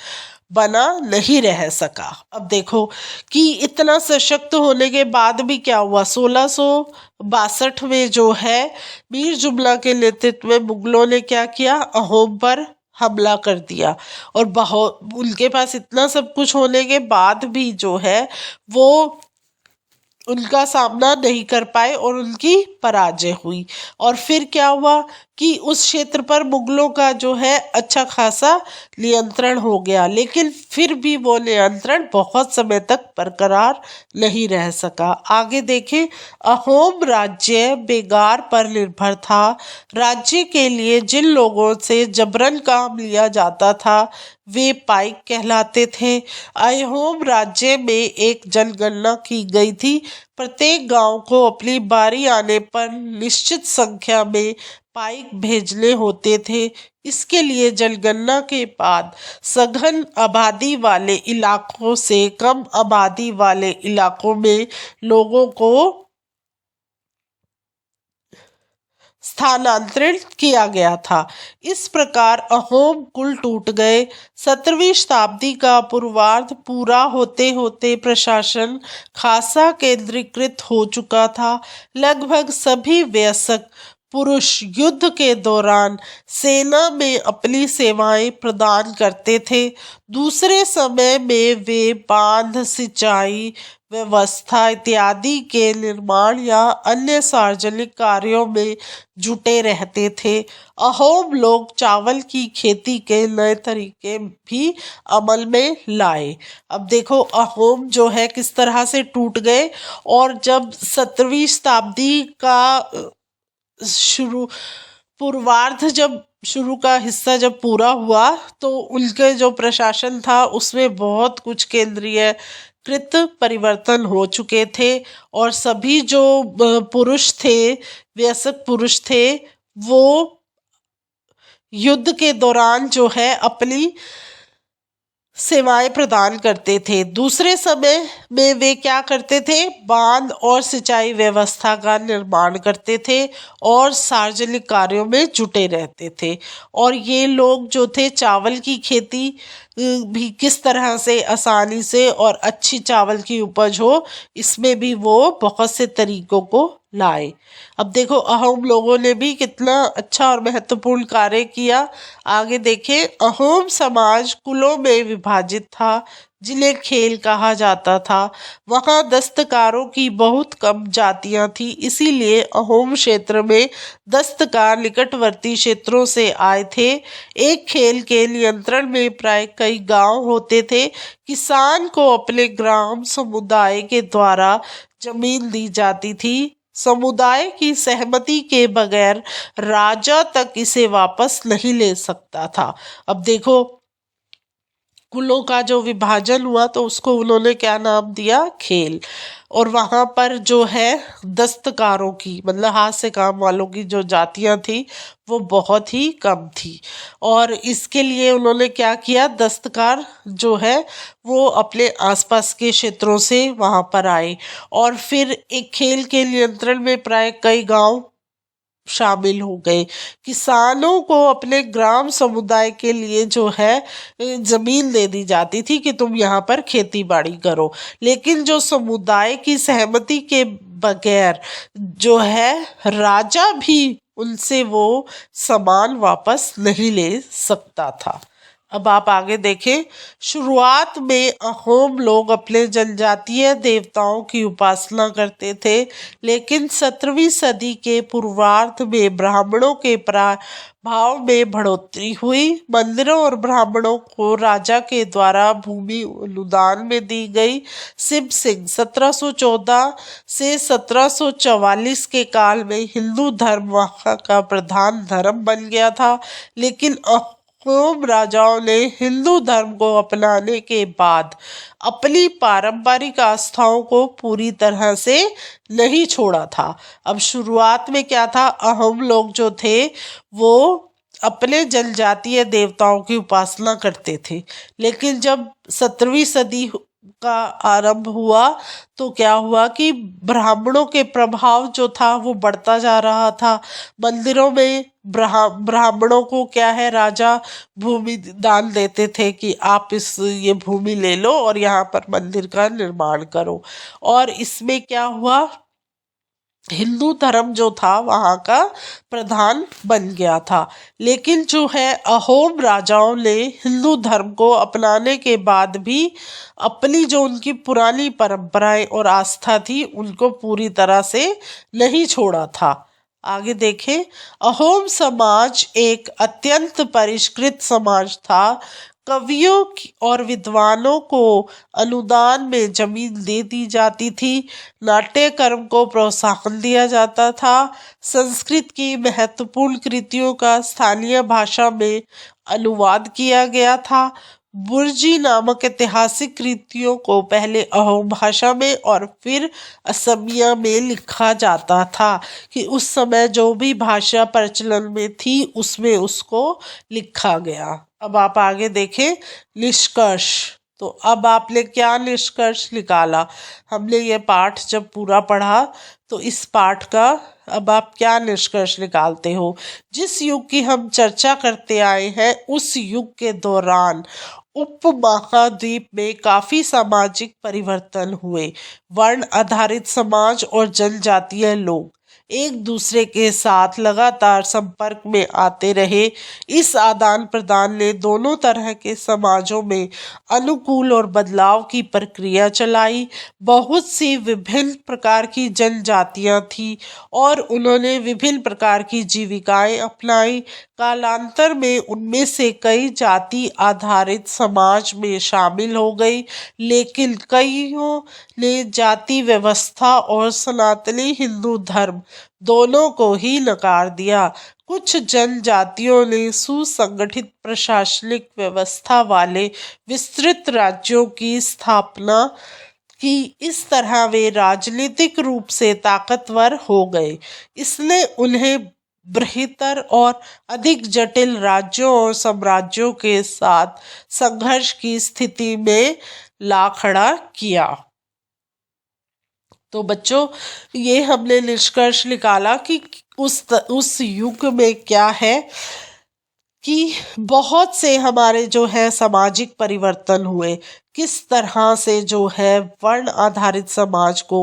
बना नहीं रह सका। अब देखो कि इतना सशक्त होने के बाद भी क्या हुआ, 1662 में जो है मीर जुमला के नेतृत्व में मुगलों ने क्या किया, अहोम पर हमला कर दिया। और उनके पास इतना सब कुछ होने के बाद भी जो है वो उनका सामना नहीं कर पाए और उनकी पराजय हुई। और फिर क्या हुआ कि उस क्षेत्र पर मुगलों का जो है अच्छा खासा नियंत्रण हो गया, लेकिन फिर भी वो नियंत्रण बहुत समय तक बरकरार नहीं रह सका। आगे देखें, अहोम राज्य बेगार पर निर्भर था। राज्य के लिए जिन लोगों से जबरन काम लिया जाता था वे पाइक कहलाते थे। अहोम राज्य में एक जनगणना की गई थी। प्रत्येक गांव को अपनी बारी आने पर निश्चित संख्या में पाइक भेजने होते थे। इसके लिए जनगणना के बाद सघन आबादी वाले इलाकों से कम आबादी वाले इलाकों में लोगों को स्थानांतरित किया गया था। इस प्रकार अहोम कुल टूट गए। 17वीं शताब्दी का पूर्वार्ध पूरा होते होते प्रशासन खासा केंद्रीकृत हो चुका था। लगभग सभी वयस्क पुरुष युद्ध के दौरान सेना में अपनी सेवाएं प्रदान करते थे। दूसरे समय में वे बांध, सिंचाई व्यवस्था इत्यादि के निर्माण या अन्य सार्वजनिक कार्यों में जुटे रहते थे। अहोम लोग चावल की खेती के नए तरीके भी अमल में लाए। अब देखो अहोम जो है किस तरह से टूट गए। और जब 17वीं शताब्दी का पूर्वार्ध जब शुरू का हिस्सा जब पूरा हुआ तो उनके जो प्रशासन था उसमें बहुत कुछ केंद्रीय कृत परिवर्तन हो चुके थे। और सभी जो पुरुष थे, वयस्क पुरुष थे, वो युद्ध के दौरान जो है अपनी सेवाएं प्रदान करते थे। दूसरे समय में वे क्या करते थे, बांध और सिंचाई व्यवस्था का निर्माण करते थे और सार्वजनिक कार्यों में जुटे रहते थे। और ये लोग जो थे चावल की खेती भी किस तरह से आसानी से और अच्छी चावल की उपज हो, इसमें भी वो बहुत से तरीकों को लाए। अब देखो अहोम लोगों ने भी कितना अच्छा और महत्वपूर्ण कार्य किया। आगे देखें, अहोम समाज कुलों में विभाजित था जिन्हें खेल कहा जाता था। वहाँ दस्तकारों की बहुत कम जातियां थी, इसीलिए अहोम क्षेत्र में दस्तकार निकटवर्ती क्षेत्रों से आए थे। एक खेल के नियंत्रण में प्राय कई गांव होते थे। किसान को अपने ग्राम समुदाय के द्वारा जमीन दी जाती थी। समुदाय की सहमति के बगैर राजा तक इसे वापस नहीं ले सकता था। अब देखो कुलों का जो विभाजन हुआ तो उसको उन्होंने क्या नाम दिया, खेल। और वहाँ पर जो है दस्तकारों की, मतलब हाथ से काम वालों की जो जातियाँ थी वो बहुत ही कम थी। और इसके लिए उन्होंने क्या किया, दस्तकार जो है वो अपने आसपास के क्षेत्रों से वहाँ पर आए। और फिर एक खेल के नियंत्रण में प्राय कई गांव शामिल हो गए। किसानों को अपने ग्राम समुदाय के लिए जो है जमीन दे दी जाती थी कि तुम यहाँ पर खेती बाड़ी करो, लेकिन जो समुदाय की सहमति के बगैर जो है राजा भी उनसे वो सामान वापस नहीं ले सकता था। अब आप आगे देखें। शुरुआत में अहोम लोग अपने जनजातीय देवताओं की उपासना करते थे, लेकिन 17वीं सदी के पूर्वार्ध में ब्राह्मणों के प्रभाव में बढ़ोतरी हुई। मंदिरों और ब्राह्मणों को राजा के द्वारा भूमि अनुदान में दी गई। शिव सिंह 1714 से 1744 के काल में हिंदू धर्म वहाँ का प्रधान धर्म बन गया था, लेकिन अहोम राजाओं ने हिंदू धर्म को अपनाने के बाद अपनी पारंपरिक आस्थाओं को पूरी तरह से नहीं छोड़ा था। अब शुरुआत में क्या था, अहोम लोग जो थे वो अपने जनजातीय देवताओं की उपासना करते थे, लेकिन जब 17वीं सदी का आरंभ हुआ तो क्या हुआ कि ब्राह्मणों के प्रभाव जो था वो बढ़ता जा रहा था। मंदिरों में ब्राह्मणों को क्या है, राजा भूमि दान देते थे कि आप ये भूमि ले लो और यहाँ पर मंदिर का निर्माण करो। और इसमें क्या हुआ, हिंदू धर्म जो था वहाँ का प्रधान बन गया था। लेकिन जो है अहोम राजाओं ने हिंदू धर्म को अपनाने के बाद भी अपनी जो उनकी पुरानी परंपराएं और आस्था थी उनको पूरी तरह से नहीं छोड़ा था। आगे देखें। अहोम समाज एक अत्यंत परिष्कृत समाज था। कवियों और विद्वानों को अनुदान में जमीन दे दी जाती थी। नाट्य कर्म को प्रोत्साहन दिया जाता था। संस्कृत की महत्वपूर्ण कृतियों का स्थानीय भाषा में अनुवाद किया गया था। बुर्जी नामक ऐतिहासिक कृतियों को पहले अहोम भाषा में और फिर असमिया में लिखा जाता था कि उस समय जो भी भाषा प्रचलन में थी उसमें उसको लिखा गया। अब आप आगे देखें। निष्कर्ष। तो अब आपने क्या निष्कर्ष निकाला, हमने ये पाठ जब पूरा पढ़ा तो इस पाठ का अब आप क्या निष्कर्ष निकालते हो। जिस युग की हम चर्चा करते आए हैं उस युग के दौरान उपमहाद्वीप में काफी सामाजिक परिवर्तन हुए। वर्ण आधारित समाज और जनजातीय लोग एक दूसरे के साथ लगातार संपर्क में आते रहे। इस आदान प्रदान ने दोनों तरह के समाजों में अनुकूल और बदलाव की प्रक्रिया चलाई। बहुत सी विभिन्न प्रकार की जनजातियां थी और उन्होंने विभिन्न प्रकार की जीविकाएं अपनाई। कालांतर में उनमें से कई जाति आधारित समाज में शामिल हो गई, लेकिन कईयों ने जाति व्यवस्था और सनातनी हिंदू धर्म दोनों को ही नकार दिया। कुछ जनजातियों ने सुसंगठित प्रशासनिक व्यवस्था वाले विस्तृत राज्यों की स्थापना की। इस तरह वे राजनीतिक रूप से ताकतवर हो गए। इसने उन्हें बृहत्तर और अधिक जटिल राज्यों और साम्राज्यों के साथ संघर्ष की स्थिति में ला खड़ा किया। तो बच्चों, ये हमने निष्कर्ष निकाला कि उस युग में क्या है कि बहुत से हमारे जो है सामाजिक परिवर्तन हुए। किस तरह से जो है वर्ण आधारित समाज को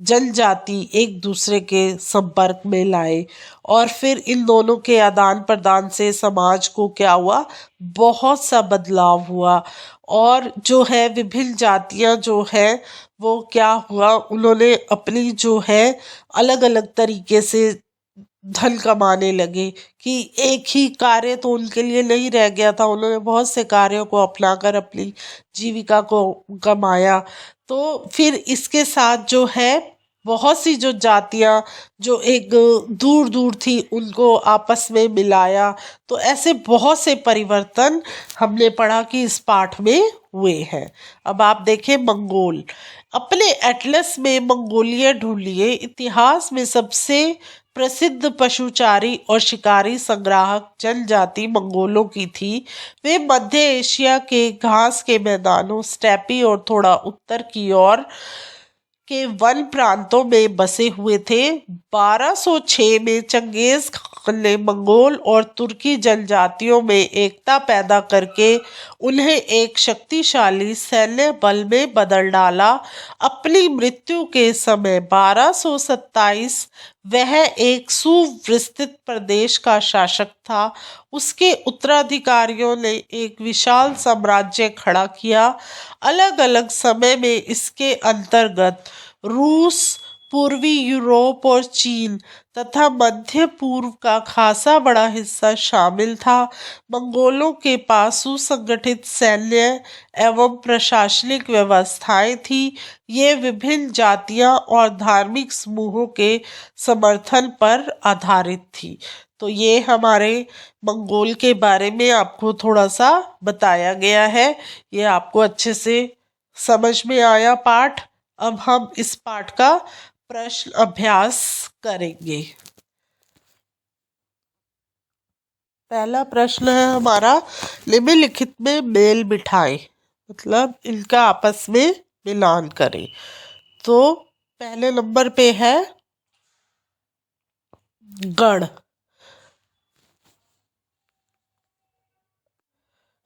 जनजाति एक दूसरे के संपर्क में लाए और फिर इन दोनों के आदान प्रदान से समाज को क्या हुआ, बहुत सा बदलाव हुआ। और जो है विभिन्न जातियां जो है वो क्या हुआ, उन्होंने अपनी जो है अलग अलग तरीके से धन कमाने लगे कि एक ही कार्य तो उनके लिए नहीं रह गया था। उन्होंने बहुत से कार्यों को अपनाकर अपनी जीविका को कमाया। तो फिर इसके साथ जो है बहुत सी जो जातियां जो एक दूर दूर थी उनको आपस में मिलाया। तो ऐसे बहुत से परिवर्तन हमने पढ़ा कि इस पाठ में हुए हैं। अब आप देखें मंगोल। अपने एटलस में मंगोलिया ढूंढिए। इतिहास में सबसे प्रसिद्ध पशुचारी और शिकारी संग्राहक जनजाति मंगोलों की थी। वे मध्य एशिया के घास के मैदानों, स्टेपी और थोड़ा उत्तर की ओर के वन प्रांतों में बसे हुए थे। 1206 में चंगेज खान ने मंगोल और तुर्की जनजातियों में एकता पैदा करके उन्हें एक शक्तिशाली सैन्य बल में बदल डाला। अपनी मृत्यु के समय 1227 वह एक सुविस्तृत प्रदेश का शासक था। उसके उत्तराधिकारियों ने एक विशाल साम्राज्य खड़ा किया। अलग अलग समय में इसके अंतर्गत रूस, पूर्वी यूरोप और चीन तथा मध्य पूर्व का खासा बड़ा हिस्सा शामिल था। मंगोलों के पास सुसंगठित सैन्य एवं प्रशासनिक व्यवस्थाएं थी। ये विभिन्न जातियां और धार्मिक समूहों के समर्थन पर आधारित थी। तो ये हमारे मंगोल के बारे में आपको थोड़ा सा बताया गया है। ये आपको अच्छे से समझ में आया पाठ। अब हम इस पाठ का प्रश्न अभ्यास करेंगे। पहला प्रश्न है हमारा, निम्नलिखित में मेल बिठाएं, मतलब इनका आपस में मिलान करें। तो पहले नंबर पे है गढ़।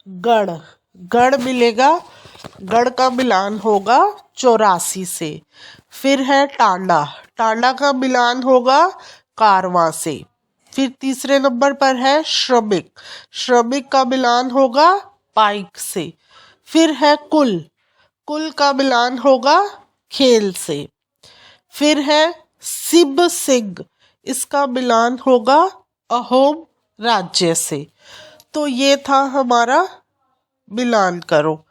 गढ़ गढ़ मिलेगा, गढ़ का मिलान होगा 84 से। फिर है टांडा। टांडा का मिलान होगा कारवां से। फिर तीसरे नंबर पर है श्रमिक। श्रमिक का मिलान होगा पाइक से। फिर है कुल। कुल का मिलान होगा खेल से। फिर है सिब सिंह। इसका मिलान होगा अहोम राज्य से। तो ये था हमारा मिलान करो।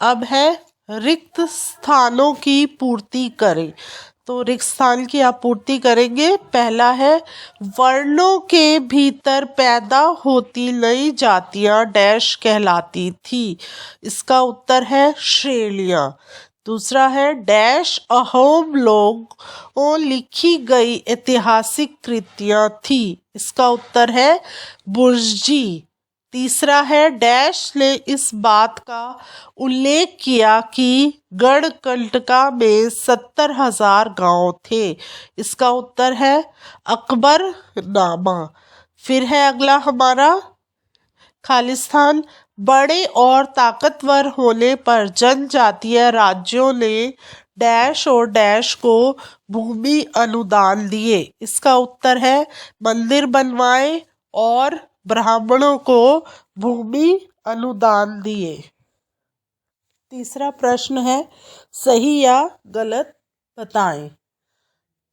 अब है रिक्त स्थानों की पूर्ति करें। तो रिक्त स्थान की आप पूर्ति करेंगे। पहला है, वर्णों के भीतर पैदा होती नई जातियां डैश कहलाती थी। इसका उत्तर है श्रेणियां। दूसरा है, डैश अहोम लोगों लिखी गई ऐतिहासिक कृतियां थी। इसका उत्तर है बुर्जी। तीसरा है, डैश ने इस बात का उल्लेख किया कि गढ़कंटका में 70,000 गांव थे। इसका उत्तर है अकबरनामा। फिर है अगला हमारा खालिस्तान। बड़े और ताकतवर होने पर जनजातीय राज्यों ने डैश और डैश को भूमि अनुदान दिए। इसका उत्तर है मंदिर बनवाए और ब्राह्मणों को भूमि अनुदान दिए। तीसरा प्रश्न है, सही या गलत बताएं।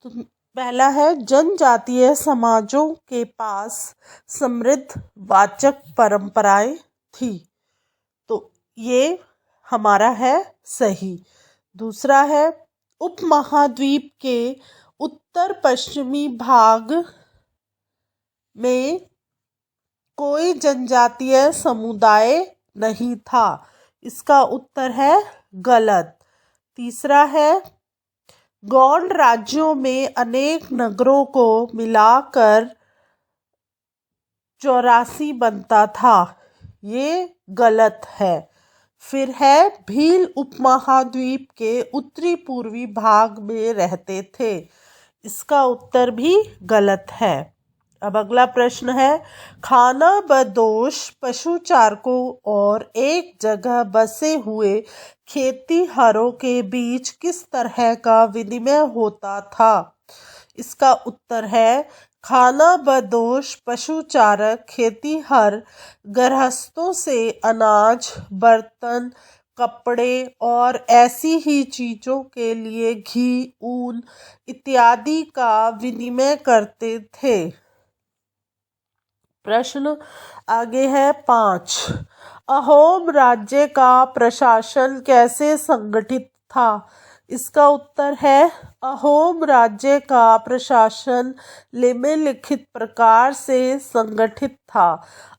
तो पहला है, जनजातीय समाजों के पास समृद्ध वाचक परंपराएं थी। तो ये हमारा है सही। दूसरा है, उपमहाद्वीप के उत्तर पश्चिमी भाग में कोई जनजातीय समुदाय नहीं था। इसका उत्तर है गलत। तीसरा है, गौड़ राज्यों में अनेक नगरों को मिलाकर 84 बनता था। ये गलत है। फिर है, भील उपमहाद्वीप के उत्तरी पूर्वी भाग में रहते थे। इसका उत्तर भी गलत है। अब अगला प्रश्न है, खाना बदोश पशुचारकों और एक जगह बसे हुए खेतीहरों के बीच किस तरह का विनिमय होता था। इसका उत्तर है, खाना बदोश पशुचारक खेतीहर गृहस्थों से अनाज, बर्तन, कपड़े और ऐसी ही चीजों के लिए घी, ऊन इत्यादि का विनिमय करते थे। प्रश्न आगे है 5। अहोम राज्य का प्रशासन कैसे संगठित था। इसका उत्तर है अहोम राज्य का प्रशासन निम्नलिखित प्रकार से संगठित था।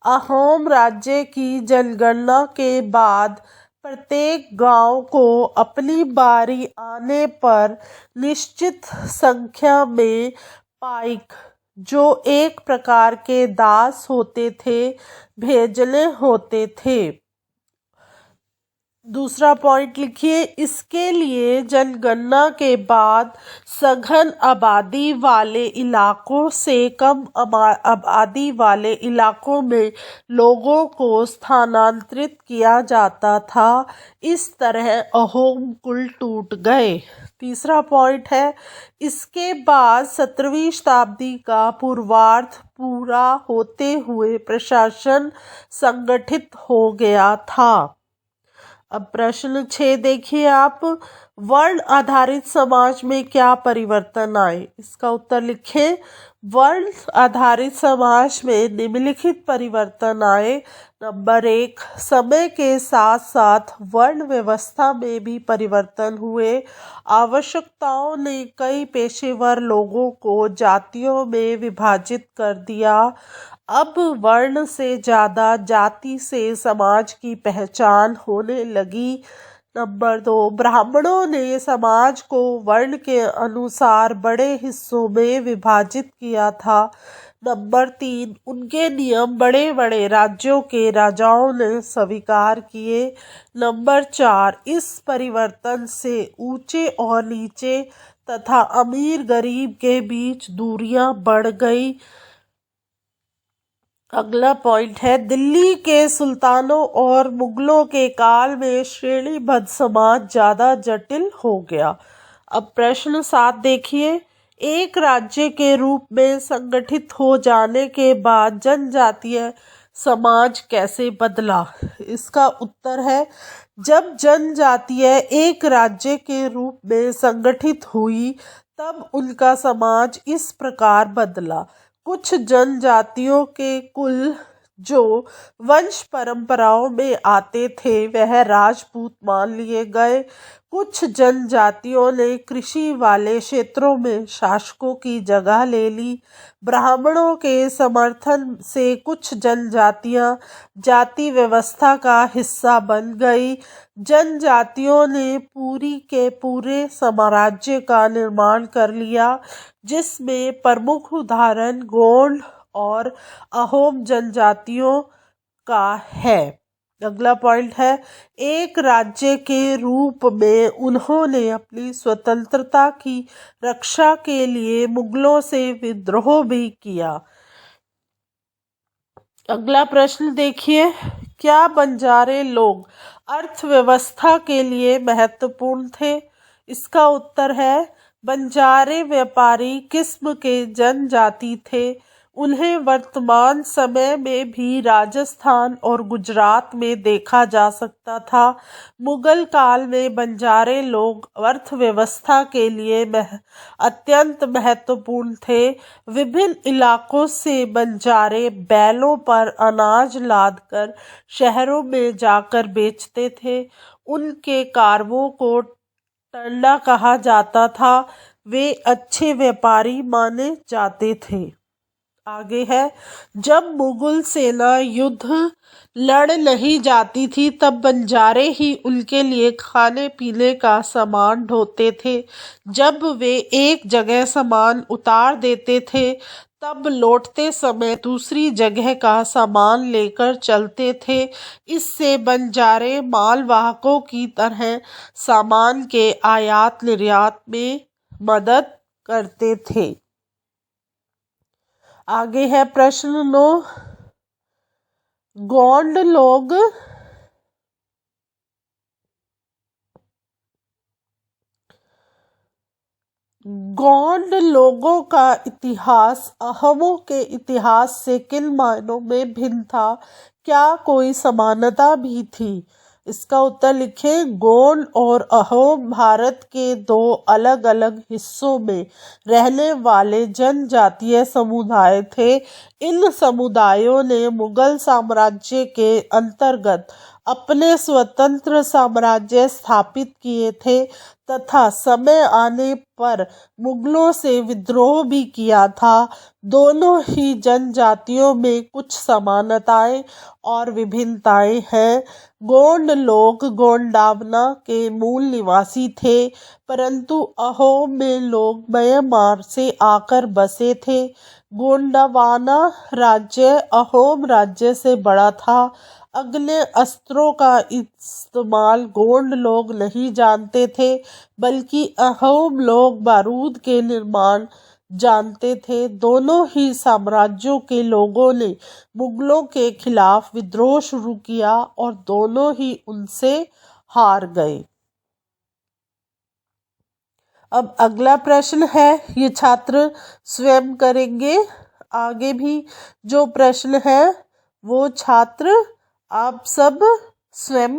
अहोम राज्य की जनगणना के बाद प्रत्येक गांव को अपनी बारी आने पर निश्चित संख्या में पाइक, जो एक प्रकार के दास होते थे, भेजने होते थे। दूसरा पॉइंट लिखिए, इसके लिए जनगणना के बाद सघन आबादी वाले इलाकों से कम आबादी वाले इलाकों में लोगों को स्थानांतरित किया जाता था। इस तरह अहोम कुल टूट गए। तीसरा पॉइंट है, इसके बाद 17वीं शताब्दी का पूर्वार्ध पूरा होते हुए प्रशासन संगठित हो गया था। अब प्रश्न 6 देखिए आप, वर्ण आधारित समाज में क्या परिवर्तन आए? इसका उत्तर लिखें। वर्ण आधारित समाज में निम्नलिखित परिवर्तन आए। नंबर 1, समय के साथ साथ वर्ण व्यवस्था में भी परिवर्तन हुए। आवश्यकताओं ने कई पेशेवर लोगों को जातियों में विभाजित कर दिया। अब वर्ण से ज़्यादा जाति से समाज की पहचान होने लगी। नंबर 2, ब्राह्मणों ने समाज को वर्ण के अनुसार बड़े हिस्सों में विभाजित किया था। नंबर 3, उनके नियम बड़े बड़े राज्यों के राजाओं ने स्वीकार किए। नंबर 4, इस परिवर्तन से ऊंचे और नीचे तथा अमीर गरीब के बीच दूरियां बढ़ गई। अगला पॉइंट है, दिल्ली के सुल्तानों और मुगलों के काल में श्रेणीबद्ध समाज ज़्यादा जटिल हो गया। अब प्रश्न 7 देखिए, एक राज्य के रूप में संगठित हो जाने के बाद जनजातीय समाज कैसे बदला? इसका उत्तर है, जब जनजातीय एक राज्य के रूप में संगठित हुई तब उनका समाज इस प्रकार बदला। कुछ जनजातियों के कुल जो वंश परंपराओं में आते थे वह राजपूत मान लिए गए। कुछ जनजातियों ने कृषि वाले क्षेत्रों में शासकों की जगह ले ली। ब्राह्मणों के समर्थन से कुछ जनजातियां जाति व्यवस्था का हिस्सा बन गई। जनजातियों ने पूरी के पूरे साम्राज्य का निर्माण कर लिया, जिसमें प्रमुख उदाहरण गोंड और अहोम जनजातियों का है। अगला पॉइंट है, एक राज्य के रूप में उन्होंने अपनी स्वतंत्रता की रक्षा के लिए मुगलों से विद्रोह भी किया। अगला प्रश्न देखिए, क्या बंजारे लोग अर्थव्यवस्था के लिए महत्वपूर्ण थे? इसका उत्तर है, बंजारे व्यापारी किस्म के जनजाति थे। उन्हें वर्तमान समय में भी राजस्थान और गुजरात में देखा जा सकता था। मुगल काल में बंजारे लोग अर्थव्यवस्था के लिए अत्यंत महत्वपूर्ण थे। विभिन्न इलाकों से बंजारे बैलों पर अनाज लादकर शहरों में जाकर बेचते थे। उनके कारवों को टंडा कहा जाता था। वे अच्छे व्यापारी माने जाते थे। आगे है, जब मुगल सेना युद्ध लड़ नहीं जाती थी तब बंजारे ही उनके लिए खाने पीने का सामान ढोते थे। जब वे एक जगह सामान उतार देते थे तब लौटते समय दूसरी जगह का सामान लेकर चलते थे। इससे बंजारे मालवाहकों की तरह सामान के आयात निर्यात में मदद करते थे। आगे है प्रश्न 9, गोंड लोगों का इतिहास अहोमों के इतिहास से किन मायनों में भिन्न था? क्या कोई समानता भी थी? इसका उत्तर लिखें। गोंड और अहोम भारत के दो अलग अलग हिस्सों में रहने वाले जनजातीय समुदाय थे। इन समुदायों ने मुगल साम्राज्य के अंतर्गत अपने स्वतंत्र साम्राज्य स्थापित किए थे तथा समय आने पर मुगलों से विद्रोह भी किया था। दोनों ही जनजातियों में कुछ समानताएं और विभिन्नताएं हैं। गोंड लोग गोंडावना के मूल निवासी थे, परंतु अहोम में लोग म्यांमार से आकर बसे थे। गोंडावाना राज्य अहोम राज्य से बड़ा था। अग्नि अस्त्रों का इस्तेमाल गोंड लोग नहीं जानते थे, बल्कि अहोम लोग बारूद के निर्माण जानते थे। दोनों ही साम्राज्यों के लोगों ने मुगलों के खिलाफ विद्रोह शुरू किया और दोनों ही उनसे हार गए। अब अगला प्रश्न है, ये छात्र स्वयं करेंगे। आगे भी जो प्रश्न है वो छात्र आप सब स्वयं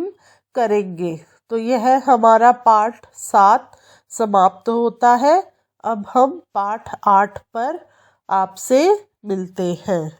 करेंगे। तो यह हमारा पाठ 7 समाप्त होता है। अब हम पाठ 8 पर आपसे मिलते हैं।